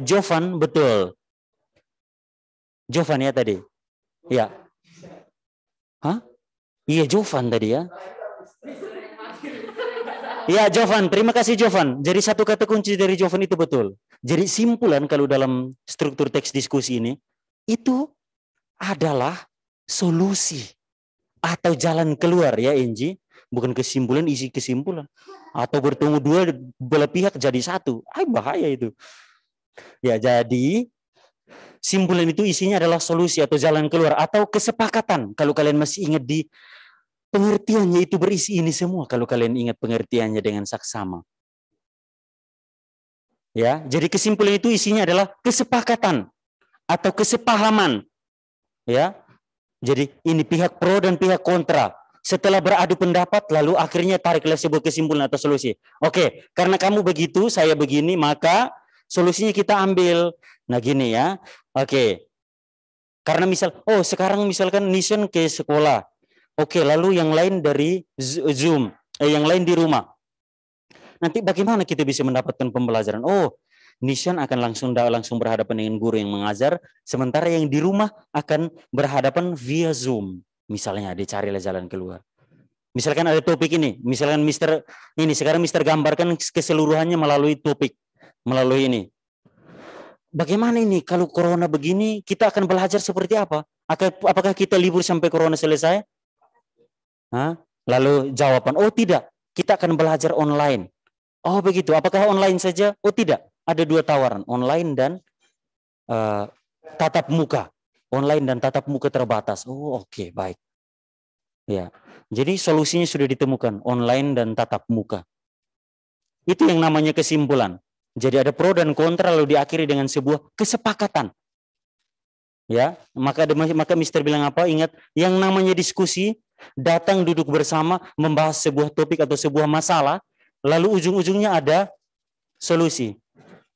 Jovan, betul. Jovan ya tadi. Ya. Hah? Iya, Jovan tadi ya. Ya, Jovan. Terima kasih Jovan. Jadi satu kata kunci dari Jovan itu betul. Jadi simpulan kalau dalam struktur teks diskusi ini itu adalah solusi atau jalan keluar ya Enji. Bukan kesimpulan isi kesimpulan. Atau bertemu dua belah pihak jadi satu. Bahaya itu. Ya, jadi simpulan itu isinya adalah solusi atau jalan keluar atau kesepakatan. Kalau kalian masih ingat di pengertiannya itu berisi ini semua. Kalau kalian ingat pengertiannya dengan saksama. Ya, jadi kesimpulan itu isinya adalah kesepakatan atau kesepahaman. Ya. Jadi ini pihak pro dan pihak kontra. Setelah beradu pendapat, lalu akhirnya tariklah sebuah kesimpulan atau solusi. Oke, karena kamu begitu, saya begini, maka solusinya kita ambil. Nah gini ya, oke. Karena sekarang misalkan Nishan ke sekolah. Oke, lalu yang lain dari Zoom, yang lain di rumah. Nanti bagaimana kita bisa mendapatkan pembelajaran? Oh, Nishan akan langsung berhadapan dengan guru yang mengajar, sementara yang di rumah akan berhadapan via Zoom. Misalnya dicarilah jalan keluar. Misalkan ada topik ini, misalkan sekarang Mister gambarkan keseluruhannya melalui topik, melalui ini. Bagaimana ini kalau corona begini, kita akan belajar seperti apa? Apakah kita libur sampai corona selesai? Lalu jawaban, oh tidak, kita akan belajar online. Oh begitu. Apakah online saja? Oh tidak. Ada dua tawaran, online dan tatap muka. Online dan tatap muka terbatas. Oh oke, baik. Ya. Jadi solusinya sudah ditemukan, online dan tatap muka. Itu yang namanya kesimpulan. Jadi ada pro dan kontra lalu diakhiri dengan sebuah kesepakatan. Ya, maka Mister bilang apa? Ingat, yang namanya diskusi, datang duduk bersama membahas sebuah topik atau sebuah masalah, lalu ujung-ujungnya ada solusi.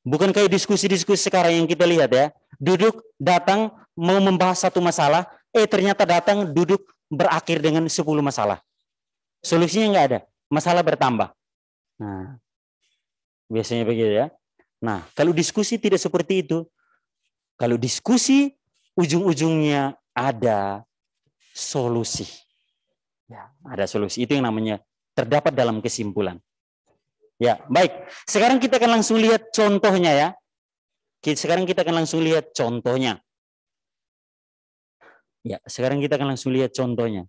Bukan kayak diskusi-diskusi sekarang yang kita lihat ya. Duduk, datang, mau membahas satu masalah, ternyata datang, duduk, berakhir dengan 10 masalah. Solusinya nggak ada, masalah bertambah. Nah, biasanya begitu ya. Nah, kalau diskusi tidak seperti itu. Kalau diskusi, ujung-ujungnya ada solusi. Ya, ada solusi. Itu yang namanya terdapat dalam kesimpulan. Ya, baik. Sekarang kita akan langsung lihat contohnya ya. Sekarang kita akan langsung lihat contohnya. Ya, sekarang kita akan langsung lihat contohnya.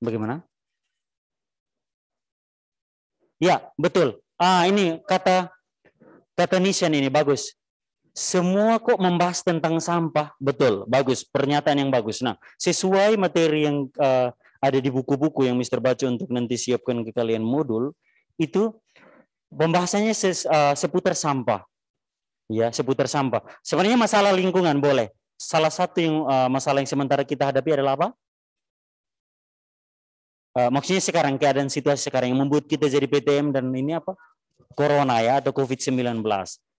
Bagaimana? Ya, betul. Ini kata Nishan ini bagus. Semua kok membahas tentang sampah, betul, bagus, pernyataan yang bagus. Nah, sesuai materi yang ada di buku-buku yang Mister baca untuk nanti siapkan ke kalian modul, itu pembahasannya seputar sampah. Ya, seputar sampah. Sebenarnya masalah lingkungan boleh. Salah satu yang masalah yang sementara kita hadapi adalah apa? Maksudnya sekarang, keadaan situasi sekarang yang membuat kita jadi PTM dan ini apa? Corona ya, atau COVID-19.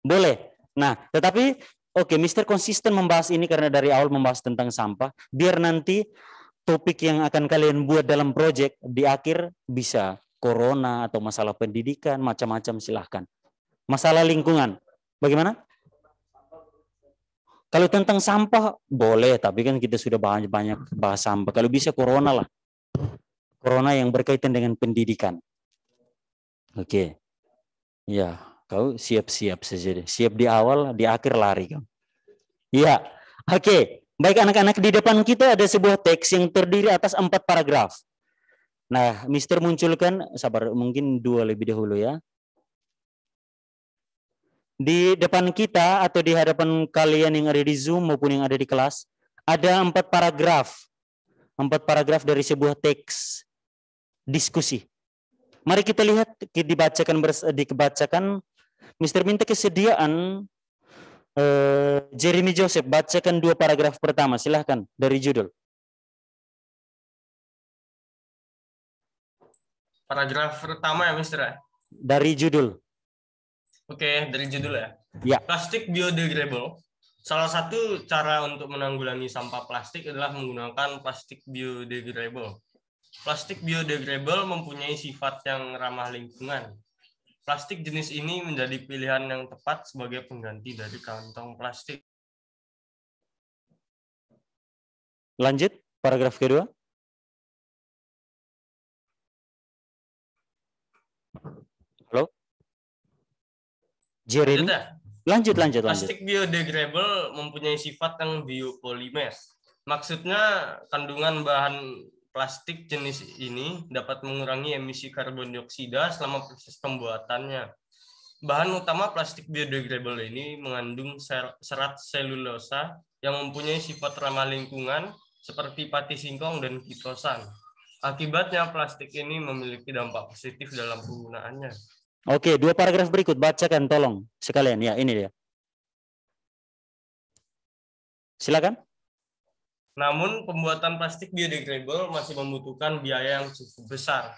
Boleh. Nah, tetapi oke, Mister konsisten membahas ini karena dari awal membahas tentang sampah, biar nanti topik yang akan kalian buat dalam proyek di akhir bisa corona atau masalah pendidikan, macam-macam silahkan. Masalah lingkungan, bagaimana? Kalau tentang sampah boleh, tapi kan kita sudah banyak bahas sampah. Kalau bisa corona lah. Corona yang berkaitan dengan pendidikan. Oke. Ya. Kau siap-siap saja deh. Siap di awal, di akhir lari kau. Ya, oke. Baik anak-anak, di depan kita ada sebuah teks yang terdiri atas 4 paragraf. Nah, Mister munculkan, sabar, mungkin 2 lebih dahulu ya. Di depan kita atau di hadapan kalian yang ada di Zoom maupun yang ada di kelas, ada 4 paragraf. 4 paragraf dari sebuah teks diskusi. Mari kita lihat, dibacakan. Mister minta kesediaan Jeremy Joseph bacakan 2 paragraf pertama, silahkan dari judul. Paragraf pertama ya Mister? Dari judul. Oke, dari judul ya. Ya. Plastik biodegradable. Salah satu cara untuk menanggulangi sampah plastik adalah menggunakan plastik biodegradable. Plastik biodegradable mempunyai sifat yang ramah lingkungan. Plastik jenis ini menjadi pilihan yang tepat sebagai pengganti dari kantong plastik. Lanjut, paragraf kedua. Halo? Jeremy? Lanjut. Plastik biodegradable mempunyai sifat yang biopolimer. Maksudnya, kandungan bahan plastik jenis ini dapat mengurangi emisi karbon dioksida selama proses pembuatannya. Bahan utama plastik biodegradable ini mengandung serat selulosa yang mempunyai sifat ramah lingkungan seperti pati singkong dan kitosan. Akibatnya plastik ini memiliki dampak positif dalam penggunaannya. Oke, 2 paragraf berikut bacakan tolong sekalian. Ya, ini dia. Silakan. Namun, pembuatan plastik biodegradable masih membutuhkan biaya yang cukup besar.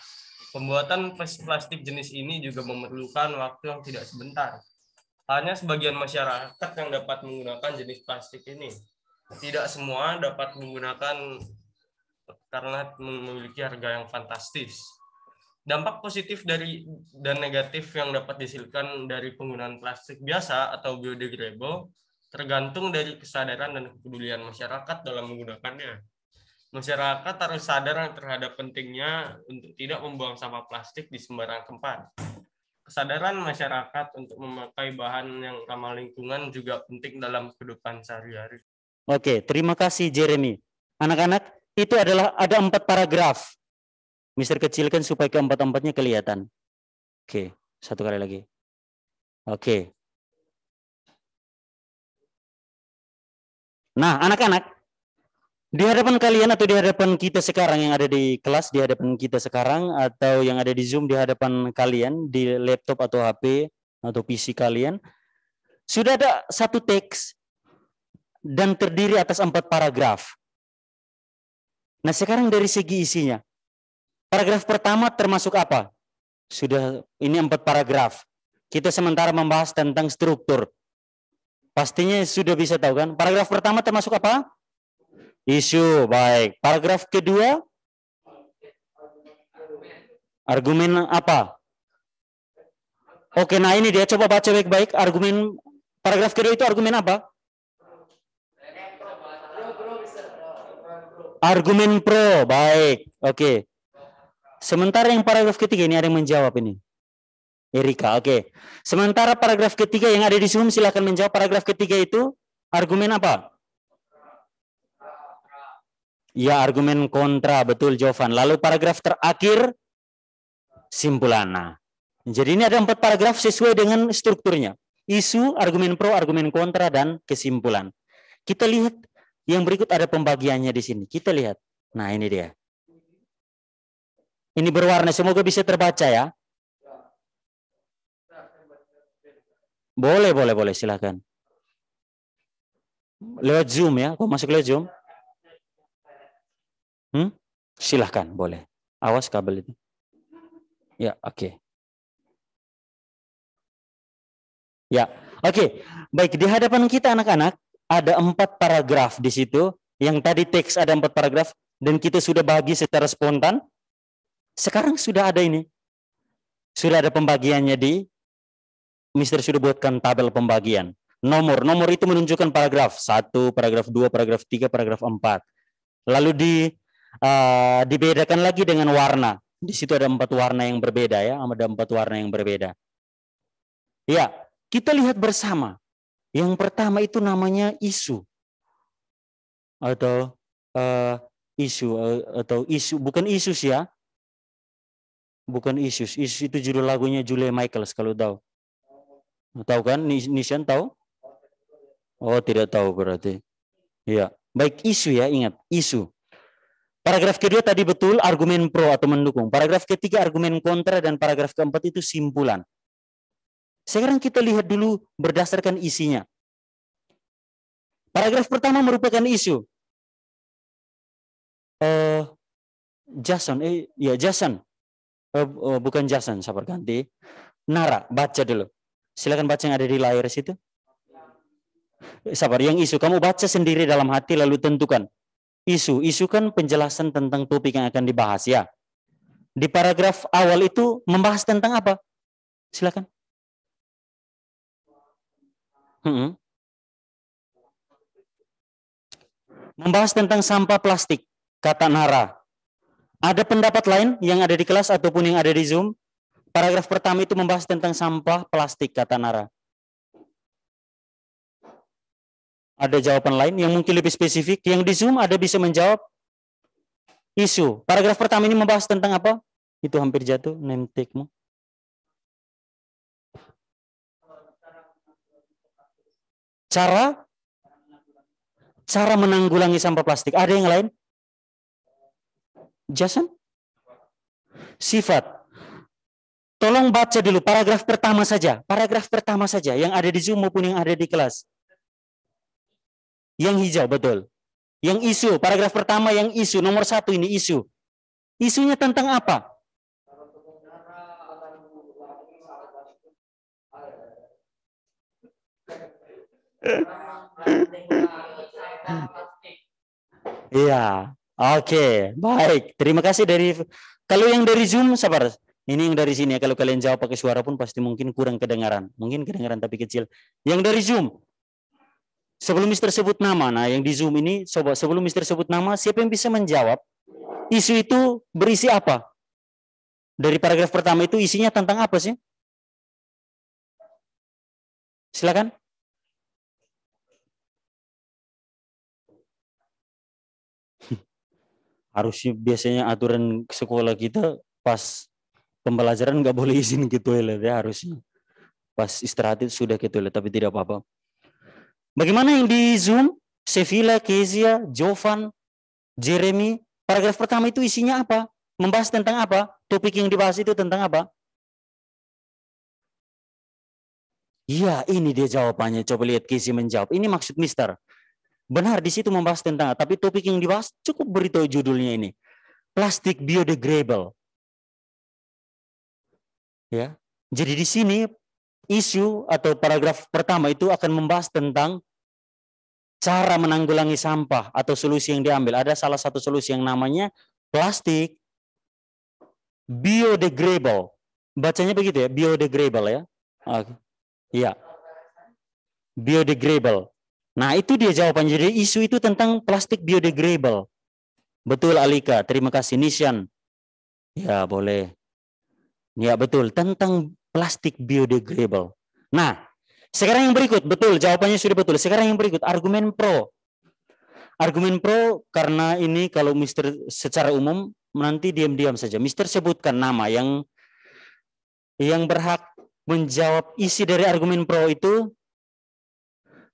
Pembuatan plastik jenis ini juga memerlukan waktu yang tidak sebentar. Hanya sebagian masyarakat yang dapat menggunakan jenis plastik ini. Tidak semua dapat menggunakan karena memiliki harga yang fantastis. Dampak positif dan negatif yang dapat dihasilkan dari penggunaan plastik biasa atau biodegradable tergantung dari kesadaran dan kepedulian masyarakat dalam menggunakannya. Masyarakat harus sadar terhadap pentingnya untuk tidak membuang sampah plastik di sembarang tempat. Kesadaran masyarakat untuk memakai bahan yang ramah lingkungan juga penting dalam kehidupan sehari-hari. Oke, terima kasih Jeremy. Anak-anak, itu adalah ada 4 paragraf. Mister kecilkan supaya keempat-empatnya kelihatan. Oke, satu kali lagi. Oke. Nah, anak-anak, di hadapan kalian atau di hadapan kita sekarang yang ada di kelas, di hadapan kita sekarang, atau yang ada di Zoom di hadapan kalian, di laptop atau HP atau PC kalian, sudah ada satu teks dan terdiri atas 4 paragraf. Nah, sekarang dari segi isinya. Paragraf pertama termasuk apa? Sudah, ini 4 paragraf. Kita sementara membahas tentang struktur. Pastinya sudah bisa tahu kan? Paragraf pertama termasuk apa? Isu, baik. Paragraf kedua? Argumen apa? Oke, nah ini dia. Coba baca baik-baik. Argumen, paragraf kedua itu argumen apa? Argumen pro, baik. Oke. Sementara yang paragraf ketiga ini ada yang menjawab ini. Erika, oke. Sementara paragraf ketiga yang ada di Zoom silakan menjawab. Paragraf ketiga itu argumen apa? Ya, argumen kontra, betul Jovan. Lalu paragraf terakhir simpulan. Nah, jadi ini ada 4 paragraf sesuai dengan strukturnya. Isu, argumen pro, argumen kontra, dan kesimpulan. Kita lihat yang berikut ada pembagiannya di sini. Kita lihat. Nah, ini dia. Ini berwarna, semoga bisa terbaca ya. Boleh, silakan. Lewat Zoom ya, kok masuk lewat Zoom? Silahkan, boleh. Awas kabel itu. Ya, oke. Ya, oke. Baik, di hadapan kita anak-anak, ada 4 paragraf di situ. Yang tadi teks ada 4 paragraf. Dan kita sudah bagi secara spontan. Sekarang sudah ada ini. Sudah ada pembagiannya di, Mister sudah buatkan tabel pembagian. Nomor itu menunjukkan paragraf 1, paragraf 2, paragraf 3, paragraf 4. Lalu dibedakan lagi dengan warna. Di situ ada 4 warna yang berbeda ya, ada 4 warna yang berbeda. Ya, kita lihat bersama. Yang pertama itu namanya isu. Atau isu, bukan Isus ya. Bukan Isus. Isus itu judul lagunya Julia Michaels kalau tahu. Tahu kan? Nishan tahu? Oh, tidak tahu berarti. Iya. Baik, isu ya, ingat, isu. Paragraf kedua tadi betul argumen pro atau mendukung. Paragraf ketiga argumen kontra dan paragraf keempat itu simpulan. Sekarang kita lihat dulu berdasarkan isinya. Paragraf pertama merupakan isu. Jason. Bukan Jason, sabar ganti. Nara, baca dulu. Silakan baca yang ada di layar situ. Sabar, yang isu kamu baca sendiri dalam hati lalu tentukan. Isu kan penjelasan tentang topik yang akan dibahas ya. Di paragraf awal itu membahas tentang apa? Silakan. Membahas tentang sampah plastik, kata Nara. Ada pendapat lain yang ada di kelas ataupun yang ada di Zoom? Paragraf pertama itu membahas tentang sampah plastik, kata Nara. Ada jawaban lain yang mungkin lebih spesifik? Yang di Zoom ada bisa menjawab? Isu. Paragraf pertama ini membahas tentang apa? Itu hampir jatuh, name take-mu. Cara menanggulangi sampah plastik. Ada yang lain? Jason? Sifat. Tolong baca dulu paragraf pertama saja. Paragraf pertama saja yang ada di Zoom maupun yang ada di kelas. Yang hijau, betul. Yang isu, paragraf pertama yang isu, nomor 1 ini isu. Isunya tentang apa? Iya, oke, baik. Terima kasih dari. Kalau yang dari Zoom, sabar. Ini yang dari sini ya. Kalau kalian jawab pakai suara pun pasti mungkin kurang kedengaran. Mungkin kedengaran tapi kecil. Yang dari Zoom, sebelum Mister sebut nama, nah yang di Zoom ini, coba sebelum Mister sebut nama, siapa yang bisa menjawab? Isu itu berisi apa? Dari paragraf pertama itu isinya tentang apa sih? Silakan. Harusnya biasanya aturan sekolah kita pas pembelajaran nggak boleh izin ke toilet ya, harusnya. Pas istirahat itu sudah ke toilet, tapi tidak apa-apa. Bagaimana yang di Zoom? Sevilla, Kezia, Jovan, Jeremy. Paragraf pertama itu isinya apa? Membahas tentang apa? Topik yang dibahas itu tentang apa? Iya, ini dia jawabannya. Coba lihat Kezia menjawab. Ini maksud Mister. Benar, di situ membahas tentang, tapi topik yang dibahas cukup beritahu judulnya ini. Plastik biodegradable. Ya. Jadi di sini isu atau paragraf pertama itu akan membahas tentang cara menanggulangi sampah atau solusi yang diambil. Ada salah satu solusi yang namanya plastik biodegradable. Bacanya begitu ya, biodegradable ya. Oke. Iya. Biodegradable. Nah, itu dia jawabannya. Jadi isu itu tentang plastik biodegradable. Betul Alika, terima kasih. Nishan. Ya, boleh. Ya, betul. Tentang plastik biodegradable. Nah, sekarang yang berikut. Betul, jawabannya sudah betul. Sekarang yang berikut, argumen pro. Argumen pro karena ini kalau Mister secara umum nanti diam-diam saja. Mister sebutkan nama yang berhak menjawab isi dari argumen pro itu.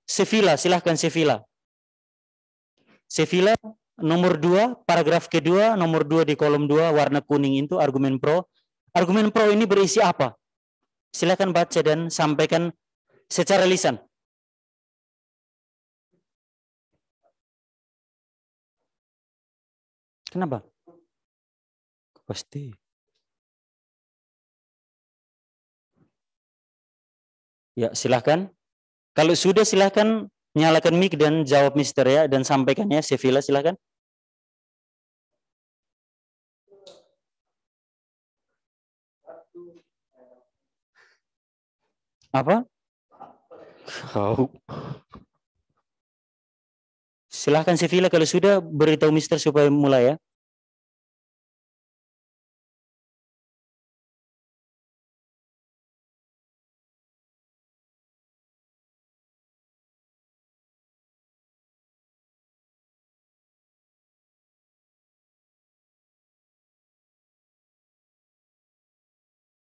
Sevilla, silahkan Sevilla. Sevilla nomor 2, paragraf kedua, nomor 2 di kolom 2, warna kuning itu argumen pro. Argumen pro ini berisi apa? Silahkan baca dan sampaikan secara lisan. Kenapa? Pasti. Ya, silahkan. Kalau sudah silahkan nyalakan mic dan jawab Mister ya, dan sampaikan ya. Sevilla silahkan. Apa? Oh. Silahkan Sevilla kalau sudah beritahu Mister supaya mulai ya.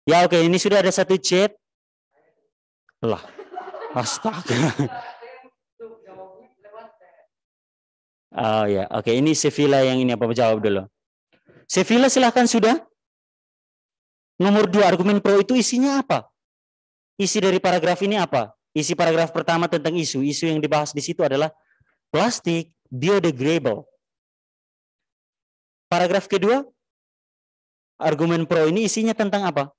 Ya oke, ini sudah ada satu chat. Lah, astaga. Oh ya, oke, ini Sevilla yang ini apa jawab dulu. Sevilla silahkan sudah. Nomor 2 argumen pro itu isinya apa? Isi dari paragraf ini apa? Isi paragraf pertama tentang isu yang dibahas di situ adalah plastik biodegradable. Paragraf kedua, argumen pro ini isinya tentang apa?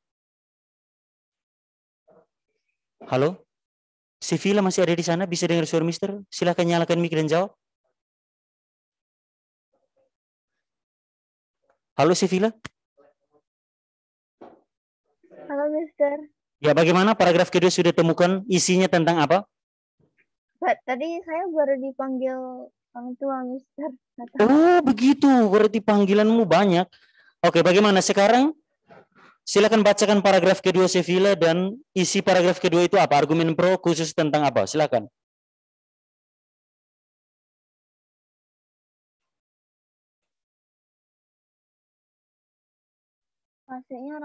Halo? Sevilla masih ada di sana? Bisa dengar suara Mister? Silakan nyalakan mic dan jawab. Halo Sevilla? Halo Mister. Ya, bagaimana paragraf kedua sudah temukan isinya tentang apa? Tadi saya baru dipanggil orang tua Mister. Oh begitu, berarti panggilanmu banyak. Oke, bagaimana sekarang? Silakan bacakan paragraf kedua Sevilla dan isi paragraf kedua itu apa? Argumen pro khusus tentang apa? Silakan. Pastinya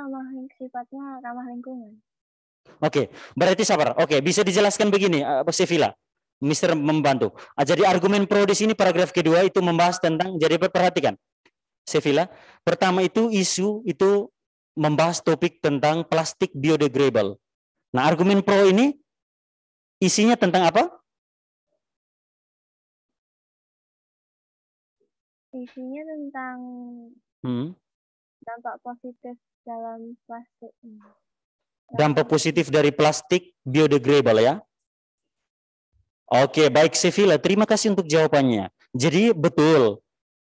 sifatnya ramah lingkungan. Oke, berarti sabar. Oke, bisa dijelaskan begini, Sevilla. Mister membantu. Jadi argumen pro di sini paragraf kedua itu membahas tentang, jadi perhatikan. Sevilla, pertama itu isu itu membahas topik tentang plastik biodegradable. Nah, argumen pro ini isinya tentang apa? Isinya tentang dampak positif dalam plastik. Dampak positif dari plastik biodegradable ya. Oke, baik Sevilla, terima kasih untuk jawabannya. Jadi betul.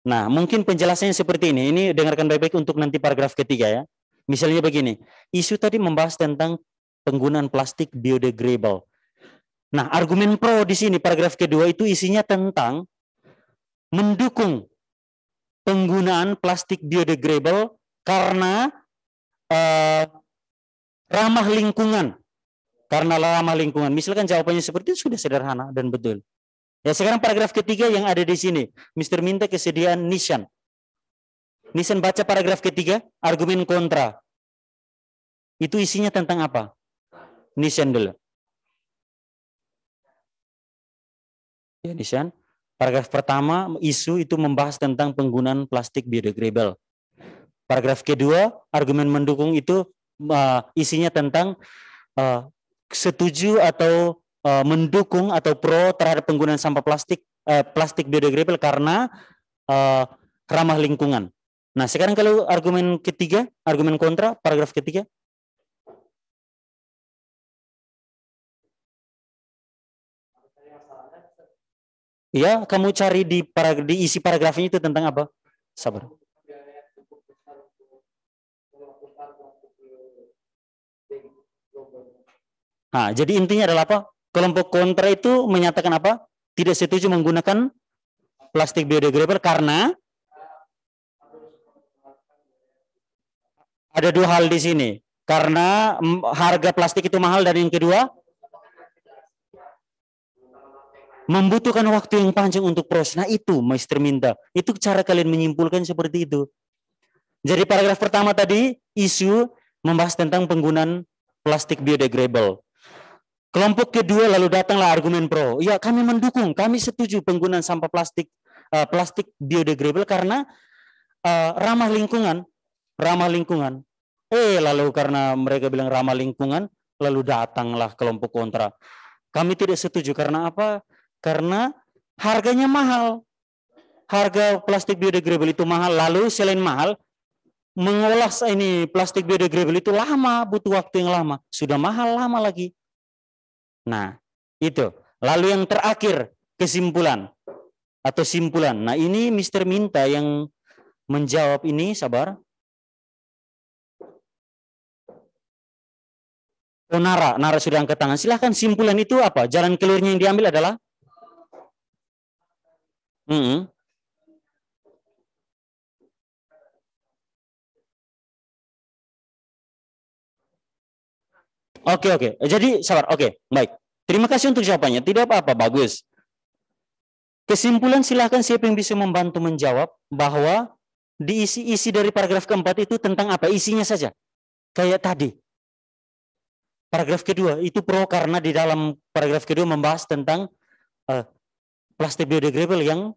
Nah, mungkin penjelasannya seperti ini. Ini dengarkan baik-baik untuk nanti paragraf ketiga ya. Misalnya begini, isu tadi membahas tentang penggunaan plastik biodegradable. Nah, argumen pro di sini paragraf kedua itu isinya tentang mendukung penggunaan plastik biodegradable karena ramah lingkungan. Karena ramah lingkungan. Misalkan jawabannya seperti itu sudah sederhana dan betul. Ya, sekarang paragraf ketiga yang ada di sini. Mister minta kesediaan Nishan. Nisan baca paragraf ketiga, argumen kontra. Itu isinya tentang apa? Nisan dulu. Ya, Nisan. Paragraf pertama, isu itu membahas tentang penggunaan plastik biodegradable. Paragraf kedua, argumen mendukung itu isinya tentang setuju atau mendukung atau pro terhadap penggunaan sampah plastik biodegradable karena ramah lingkungan. Nah, sekarang kalau argumen ketiga, argumen kontra, paragraf ketiga. Ya, kamu cari di isi paragrafnya itu tentang apa? Sabar. Nah, jadi intinya adalah apa? Kelompok kontra itu menyatakan apa? Tidak setuju menggunakan plastik biodegradable karena ada dua hal di sini. Karena harga plastik itu mahal, dan yang kedua membutuhkan waktu yang panjang untuk proses. Nah, itu Master minta. Itu cara kalian menyimpulkan seperti itu. Jadi paragraf pertama tadi isu membahas tentang penggunaan plastik biodegradable. Kelompok kedua lalu datanglah argumen pro. Ya, kami mendukung, kami setuju penggunaan sampah plastik biodegradable karena ramah lingkungan. Lalu karena mereka bilang ramah lingkungan, lalu datanglah kelompok kontra. Kami tidak setuju karena apa? Karena harganya mahal. Harga plastik biodegradable itu mahal. Lalu selain mahal, mengolah ini plastik biodegradable itu lama, butuh waktu yang lama. Sudah mahal, lama lagi. Nah, itu. Lalu yang terakhir, kesimpulan atau simpulan. Nah, ini Mister minta yang menjawab ini, sabar. Oh, Nara sudah angkat tangan. Silahkan, simpulan itu apa? Jalan keluarnya yang diambil adalah? Oke. Jadi, sabar. Oke, baik. Terima kasih untuk jawabannya. Tidak apa-apa, bagus. Kesimpulan silahkan siapa yang bisa membantu menjawab bahwa di isi dari paragraf keempat itu tentang apa? Isinya saja. Kayak tadi. Paragraf kedua itu pro karena di dalam paragraf kedua membahas tentang plastik biodegradable yang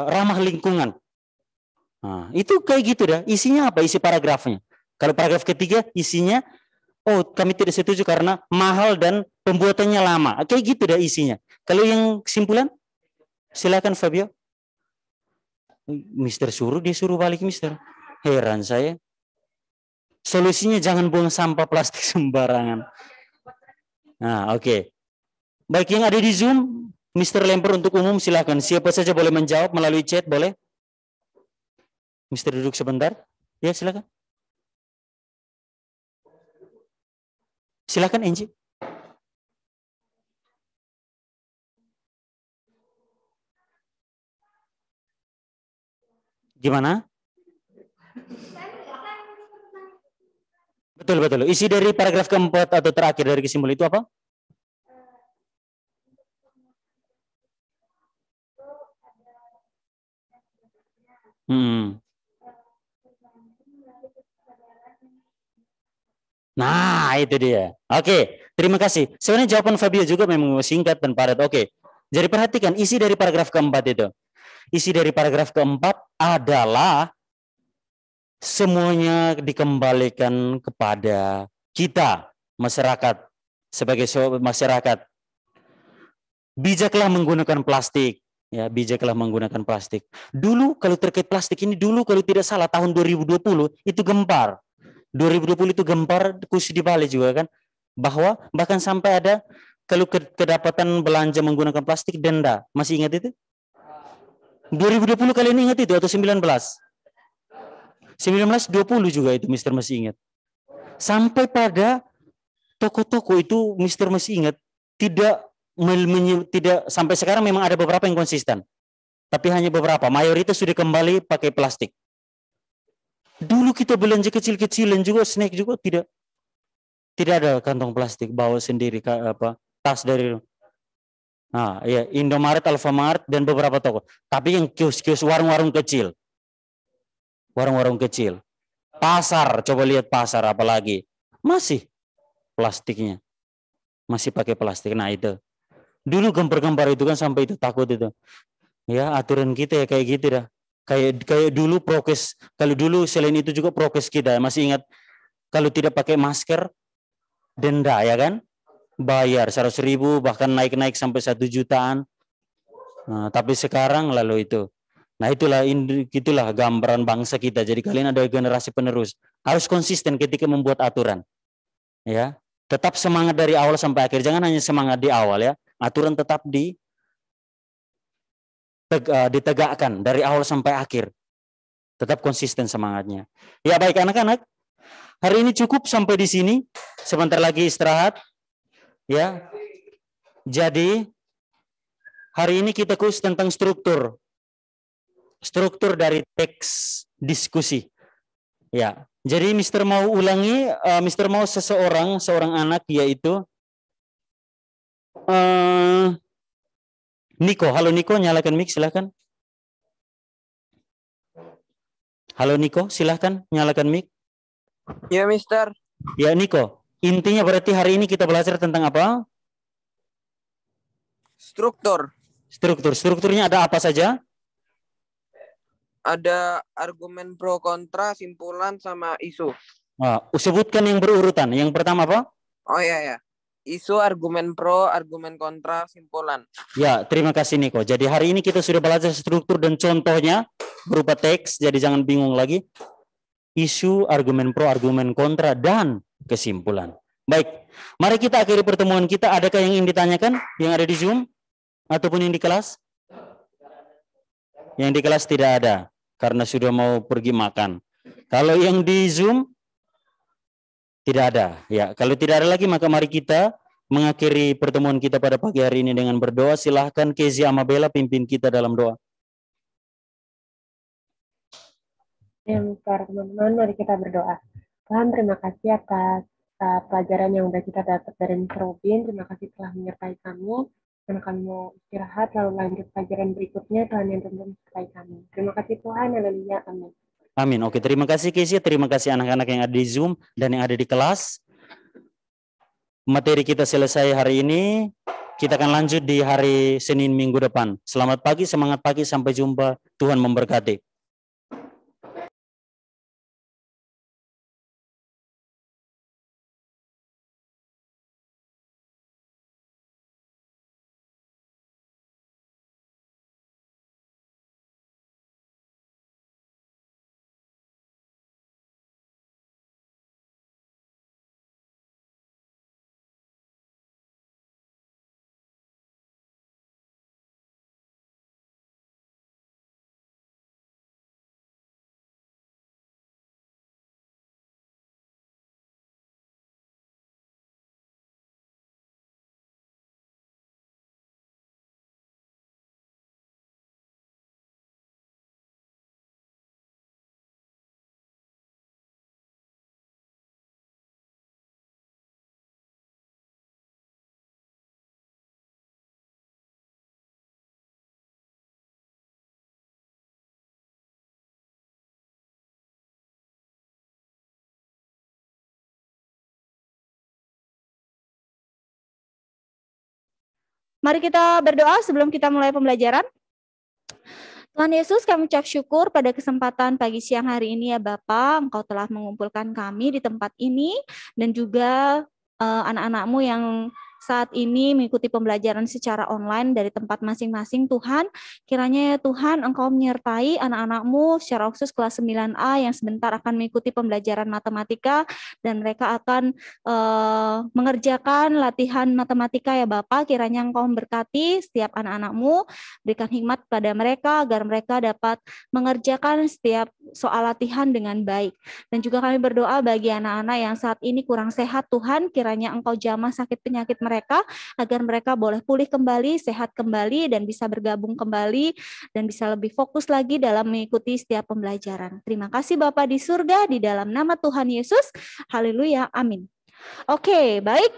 ramah lingkungan. Nah, itu kayak gitu dah. Isinya apa? Isi paragrafnya. Kalau paragraf ketiga isinya, oh kami tidak setuju karena mahal dan pembuatannya lama. Kayak gitu dah isinya. Kalau yang kesimpulan, silakan Fabio. Mister suruh, dia suruh balik Mister. Heran saya. Solusinya jangan buang sampah plastik sembarangan. Nah, oke. Baik, yang ada di Zoom, Mister lempar untuk umum, silakan. Siapa saja boleh menjawab melalui chat, boleh? Mister duduk sebentar. Ya, silakan. Silakan, Angie. Gimana? Betul. Isi dari paragraf keempat atau terakhir dari kesimpulan itu apa? Nah, itu dia. Oke, terima kasih. Sebenarnya jawaban Fabio juga memang singkat dan padat. Oke. Jadi perhatikan isi dari paragraf keempat itu. Isi dari paragraf keempat adalah semuanya dikembalikan kepada kita, masyarakat. Sebagai masyarakat, bijaklah menggunakan plastik. Ya, bijaklah menggunakan plastik. Dulu kalau terkait plastik ini, dulu kalau tidak salah tahun 2020 itu gempar. 2020 itu gempar, khusus di Bali juga kan. Bahwa bahkan sampai ada kalau kedapatan belanja menggunakan plastik denda. Masih ingat itu? 2020 kalian ingat itu atau 19? 1920 juga itu Mister masih ingat. Sampai pada toko-toko itu Mister masih ingat tidak sampai sekarang memang ada beberapa yang konsisten. Tapi hanya beberapa, mayoritas sudah kembali pakai plastik. Dulu kita belanja kecil-kecilan juga, snack juga tidak ada kantong plastik, bawa sendiri tas dari Nah, ya, Indomaret, Alfamart, dan beberapa toko. Tapi yang kios-kios warung-warung kecil. Warung-warung kecil. Pasar, coba lihat pasar apalagi. Masih plastiknya. Masih pakai plastik. Nah itu. Dulu gambar-gambar itu kan sampai itu takut itu. Ya, aturan kita ya kayak gitu dah. Kayak dulu prokes. Kalau dulu selain itu juga prokes kita. Masih ingat kalau tidak pakai masker, denda ya kan? Bayar 100.000 bahkan naik-naik sampai 1 jutaan. Nah, tapi sekarang lalu itu. Nah itulah gambaran bangsa kita. Jadi kalian ada generasi penerus. Harus konsisten ketika membuat aturan. Ya, tetap semangat dari awal sampai akhir. Jangan hanya semangat di awal ya. Aturan tetap ditegakkan dari awal sampai akhir. Tetap konsisten semangatnya. Ya baik anak-anak. Hari ini cukup sampai di sini. Sebentar lagi istirahat. Ya. Jadi hari ini kita khusus tentang struktur. Struktur dari teks diskusi. Ya. Jadi Mister mau ulangi, Mister mau seorang anak yaitu Niko. Halo Niko, nyalakan mic silakan. Halo Niko, silahkan nyalakan mic. Ya, Mister. Ya Niko, intinya berarti hari ini kita belajar tentang apa? Struktur. Strukturnya ada apa saja? Ada argumen pro kontra, simpulan, sama isu. Sebutkan yang berurutan. Yang pertama apa? Oh ya. Isu, argumen pro, argumen kontra, simpulan. Ya, terima kasih Niko. Jadi hari ini kita sudah belajar struktur dan contohnya berupa teks, jadi jangan bingung lagi. Isu, argumen pro, argumen kontra, dan kesimpulan. Baik, mari kita akhiri pertemuan kita. Adakah yang ingin ditanyakan? Yang ada di Zoom? Ataupun yang di kelas? Yang di kelas tidak ada, karena sudah mau pergi makan. Kalau yang di Zoom, tidak ada. Ya, kalau tidak ada lagi, maka mari kita mengakhiri pertemuan kita pada pagi hari ini dengan berdoa. Silahkan Kezi Amabela pimpin kita dalam doa. Ya, Mister, teman-teman, mari kita berdoa. Tuhan, terima kasih atas pelajaran yang sudah kita dapat dari Mr. Robin. Terima kasih telah menyertai kami. Dan kami mau istirahat, lalu lanjut pelajaran berikutnya. Tuhan yang tentu menyertai kami. Terima kasih Tuhan, haleluya, amin. Amin. Oke, terima kasih Kezi. Terima kasih anak-anak yang ada di Zoom dan yang ada di kelas. Materi kita selesai hari ini. Kita akan lanjut di hari Senin minggu depan. Selamat pagi, semangat pagi, sampai jumpa. Tuhan memberkati. Mari kita berdoa sebelum kita mulai pembelajaran. Tuhan Yesus, kami ucap syukur pada kesempatan pagi siang hari ini ya Bapa, Engkau telah mengumpulkan kami di tempat ini dan juga anak-anak-Mu yang saat ini mengikuti pembelajaran secara online dari tempat masing-masing. Tuhan, kiranya ya Tuhan Engkau menyertai anak-anak-Mu secara khusus kelas 9A yang sebentar akan mengikuti pembelajaran matematika dan mereka akan mengerjakan latihan matematika ya Bapak. Kiranya Engkau memberkati setiap anak-anak-Mu, berikan hikmat pada mereka agar mereka dapat mengerjakan setiap soal latihan dengan baik. Dan juga kami berdoa bagi anak-anak yang saat ini kurang sehat Tuhan, kiranya Engkau jamah sakit penyakit mereka agar mereka boleh pulih kembali, sehat kembali, dan bisa bergabung kembali dan bisa lebih fokus lagi dalam mengikuti setiap pembelajaran. Terima kasih Bapa di surga, di dalam nama Tuhan Yesus. Haleluya, amin. Oke, baik.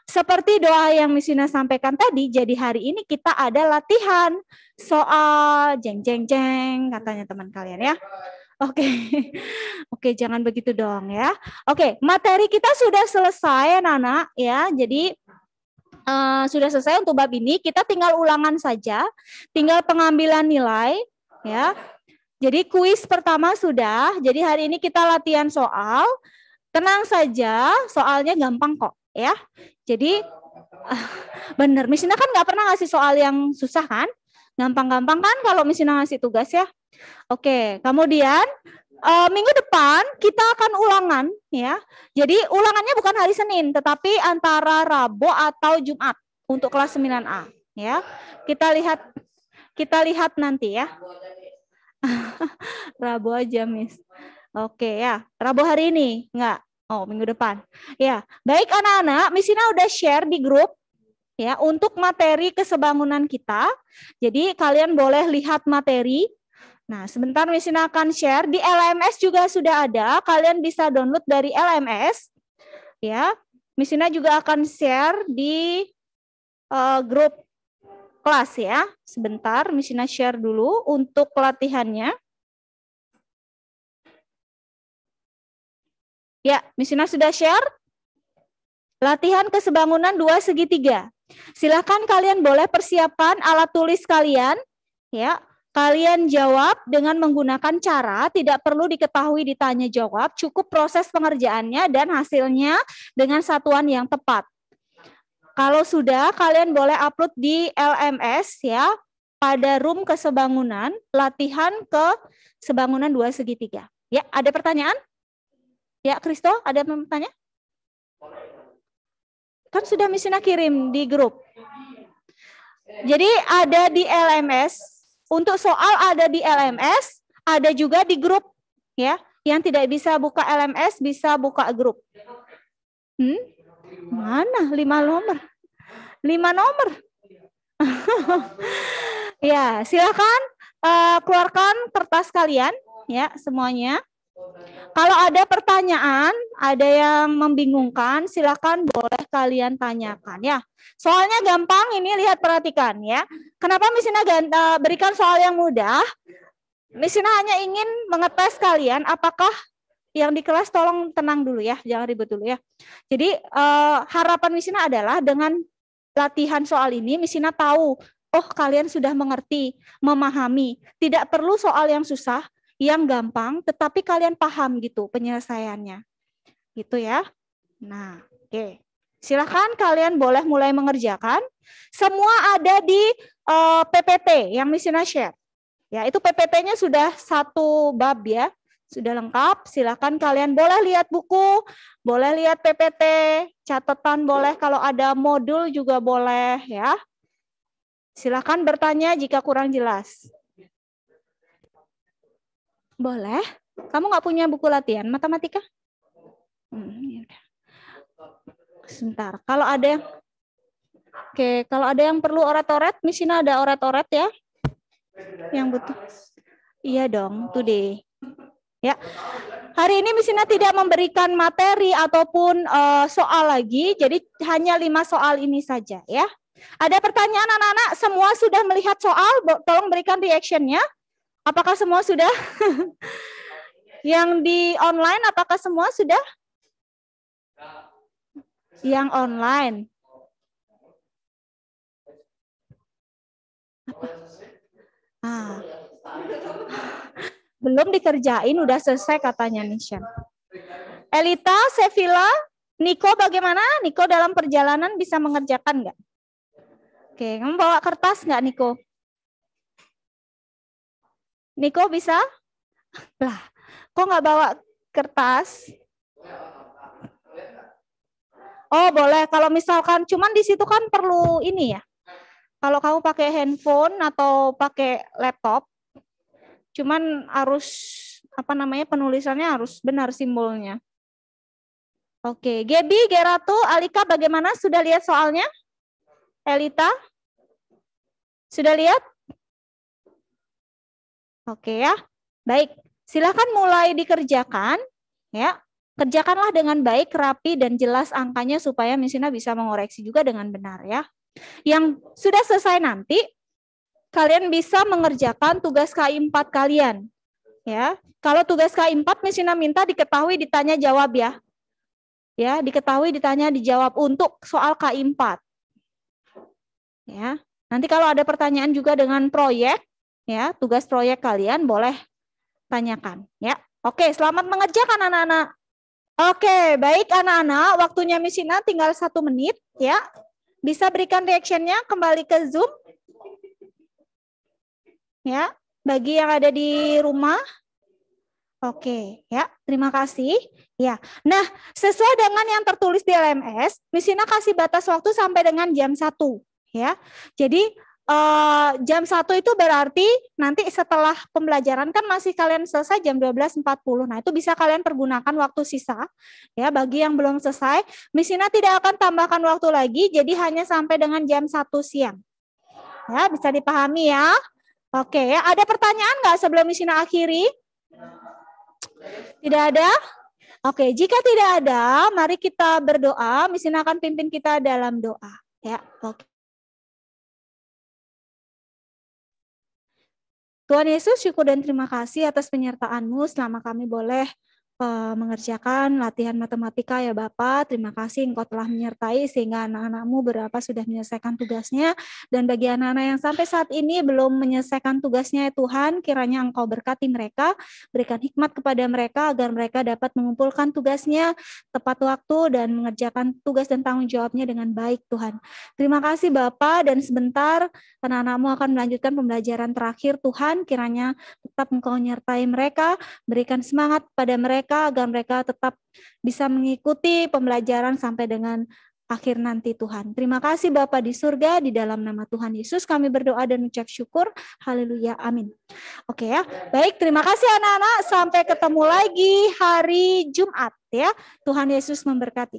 seperti doa yang Miss Ina sampaikan tadi, jadi hari ini kita ada latihan soal jeng jeng jeng katanya teman kalian ya. Oke. Oke, jangan begitu dong ya. Oke, materi kita sudah selesai Nana ya. Jadi sudah selesai untuk bab ini, kita tinggal ulangan saja, tinggal pengambilan nilai ya. Jadi kuis pertama sudah, jadi hari ini kita latihan soal, tenang saja, soalnya gampang kok ya. Jadi bener, Miss Ina kan nggak pernah ngasih soal yang susah kan, gampang-gampang kan kalau Miss Ina ngasih tugas ya. Oke, kemudian minggu depan kita akan ulangan ya. Jadi ulangannya bukan hari Senin, tetapi antara Rabu atau Jumat untuk kelas 9A ya. Kita lihat nanti ya. Rabu aja, Miss. Oke ya, Rabu hari ini enggak. Oh, minggu depan. Ya, baik anak-anak, Miss Ina udah share di grup ya untuk materi kesebangunan kita. Jadi kalian boleh lihat materi. Nah, sebentar Miss Ina akan share di LMS juga sudah ada. Kalian bisa download dari LMS. Ya, Miss Ina juga akan share di grup kelas ya. Sebentar, Miss Ina share dulu untuk pelatihannya. Ya, Miss Ina sudah share. Latihan kesebangunan 2 segitiga. Silakan kalian boleh persiapkan alat tulis kalian. Ya. Kalian jawab dengan menggunakan cara, tidak perlu diketahui ditanya jawab, cukup proses pengerjaannya dan hasilnya dengan satuan yang tepat. Kalau sudah, kalian boleh upload di LMS ya, pada room kesebangunan, latihan kesebangunan 2 segitiga. Ya, ada pertanyaan? Ya, Kristo, ada pertanyaan? Kan sudah Miss Ina kirim di grup. Jadi ada di LMS. Untuk soal ada di LMS, ada juga di grup ya. Yang tidak bisa buka LMS bisa buka grup. Mana 5 nomor? 5 nomor. Ya, silakan keluarkan kertas kalian ya semuanya. Kalau ada pertanyaan, ada yang membingungkan, silakan boleh kalian tanyakan ya. Soalnya gampang ini, lihat perhatikan ya. Kenapa Miss Ina berikan soal yang mudah? Miss Ina hanya ingin mengetes kalian apakah yang di kelas tolong tenang dulu ya, jangan ribut dulu ya. Jadi harapan Miss Ina adalah dengan latihan soal ini Miss Ina tahu, oh kalian sudah mengerti, memahami. Tidak perlu soal yang susah, yang gampang, tetapi kalian paham gitu penyelesaiannya. Gitu ya. Nah, oke. Silakan kalian boleh mulai mengerjakan. Semua ada di PPT yang Miss Ina share. Ya, itu PPT-nya sudah 1 bab ya. Sudah lengkap. Silakan kalian boleh lihat buku, boleh lihat PPT, catatan boleh, kalau ada modul juga boleh ya. Silakan bertanya jika kurang jelas. Boleh. Kamu nggak punya buku latihan matematika? Ya udah. Sebentar. Kalau ada yang, kalau ada yang perlu oret-oret, Miss Ina ada oret-oret ya. Yang butuh. Iya dong, today. Ya. Hari ini Miss Ina tidak memberikan materi ataupun soal lagi, jadi hanya 5 soal ini saja ya. Ada pertanyaan anak-anak? Semua sudah melihat soal? Tolong berikan reaction-nya. Apakah semua sudah? Yang di online, apakah semua sudah? Yang online. Apa? Belum dikerjain, udah selesai katanya Nishan. Elita, Sevilla, Niko bagaimana? Niko dalam perjalanan bisa mengerjakan nggak? Oke, kamu bawa kertas nggak Niko? Niko bisa? Lah, kok nggak bawa kertas? Oh boleh, kalau misalkan cuman di situ kan perlu ini ya. Kalau kamu pakai handphone atau pakai laptop, cuman harus penulisannya harus benar simbolnya. Oke, Gebi, Geratu, Alika bagaimana? Sudah lihat soalnya? Elita? Sudah lihat? Oke ya, baik. Silakan mulai dikerjakan ya. Kerjakanlah dengan baik, rapi, dan jelas angkanya supaya Miss Ina bisa mengoreksi juga dengan benar ya. Yang sudah selesai nanti, kalian bisa mengerjakan tugas KI 4 kalian. Ya, kalau tugas KI 4 Miss Ina minta diketahui, ditanya, jawab ya. Ya, diketahui, ditanya, dijawab untuk soal KI 4. Ya, nanti kalau ada pertanyaan juga dengan proyek, ya, tugas proyek kalian boleh tanyakan. Ya, oke, selamat mengerjakan anak-anak. Oke, baik anak-anak, waktunya Miss Ina tinggal 1 menit, ya. Bisa berikan reaction-nya kembali ke Zoom. Ya, bagi yang ada di rumah. Oke, ya, terima kasih. Ya, nah sesuai dengan yang tertulis di LMS, Miss Ina kasih batas waktu sampai dengan jam 1. Ya, jadi jam 1 itu berarti nanti setelah pembelajaran kan masih kalian selesai jam 12.40. Nah, itu bisa kalian pergunakan waktu sisa. Ya, bagi yang belum selesai, Miss Ina tidak akan tambahkan waktu lagi, jadi hanya sampai dengan jam 1 siang. Ya, bisa dipahami ya. Oke, ya, ada pertanyaan nggak sebelum Miss Ina akhiri? Tidak ada? Oke, jika tidak ada, mari kita berdoa. Miss Ina akan pimpin kita dalam doa. Ya, oke. Tuhan Yesus, syukur dan terima kasih atas penyertaan-Mu selama kami boleh mengerjakan latihan matematika ya Bapak. Terima kasih Engkau telah menyertai sehingga anak-anak-Mu berapa sudah menyelesaikan tugasnya. Dan bagi anak-anak yang sampai saat ini belum menyelesaikan tugasnya ya Tuhan, kiranya Engkau berkati mereka, berikan hikmat kepada mereka agar mereka dapat mengumpulkan tugasnya tepat waktu dan mengerjakan tugas dan tanggung jawabnya dengan baik Tuhan. Terima kasih Bapak, dan sebentar anak-anak-Mu akan melanjutkan pembelajaran terakhir Tuhan, kiranya tetap Engkau menyertai mereka, berikan semangat pada mereka agar mereka tetap bisa mengikuti pembelajaran sampai dengan akhir nanti Tuhan. Terima kasih Bapa di surga, di dalam nama Tuhan Yesus kami berdoa dan ucap syukur. Haleluya, amin. Oke ya, baik, terima kasih anak-anak. Sampai ketemu lagi hari Jumat ya. Tuhan Yesus memberkati.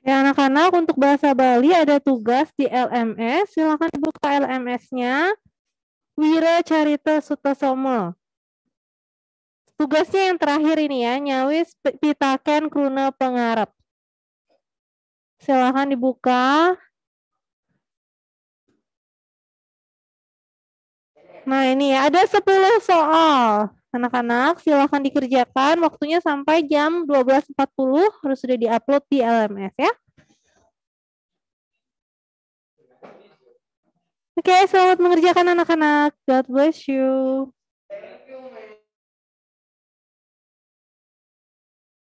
Ya anak-anak, untuk bahasa Bali ada tugas di LMS. Silakan dibuka LMS-nya. Wira Carita Sutosomo. Tugasnya yang terakhir ini ya, nyawis pitaken kruna pengarap. Silakan dibuka. Nah ini ya, ada 10 soal. Anak-anak silakan dikerjakan, waktunya sampai jam 12.40 harus sudah diupload di LMS ya. Oke, selamat mengerjakan anak-anak. God bless you.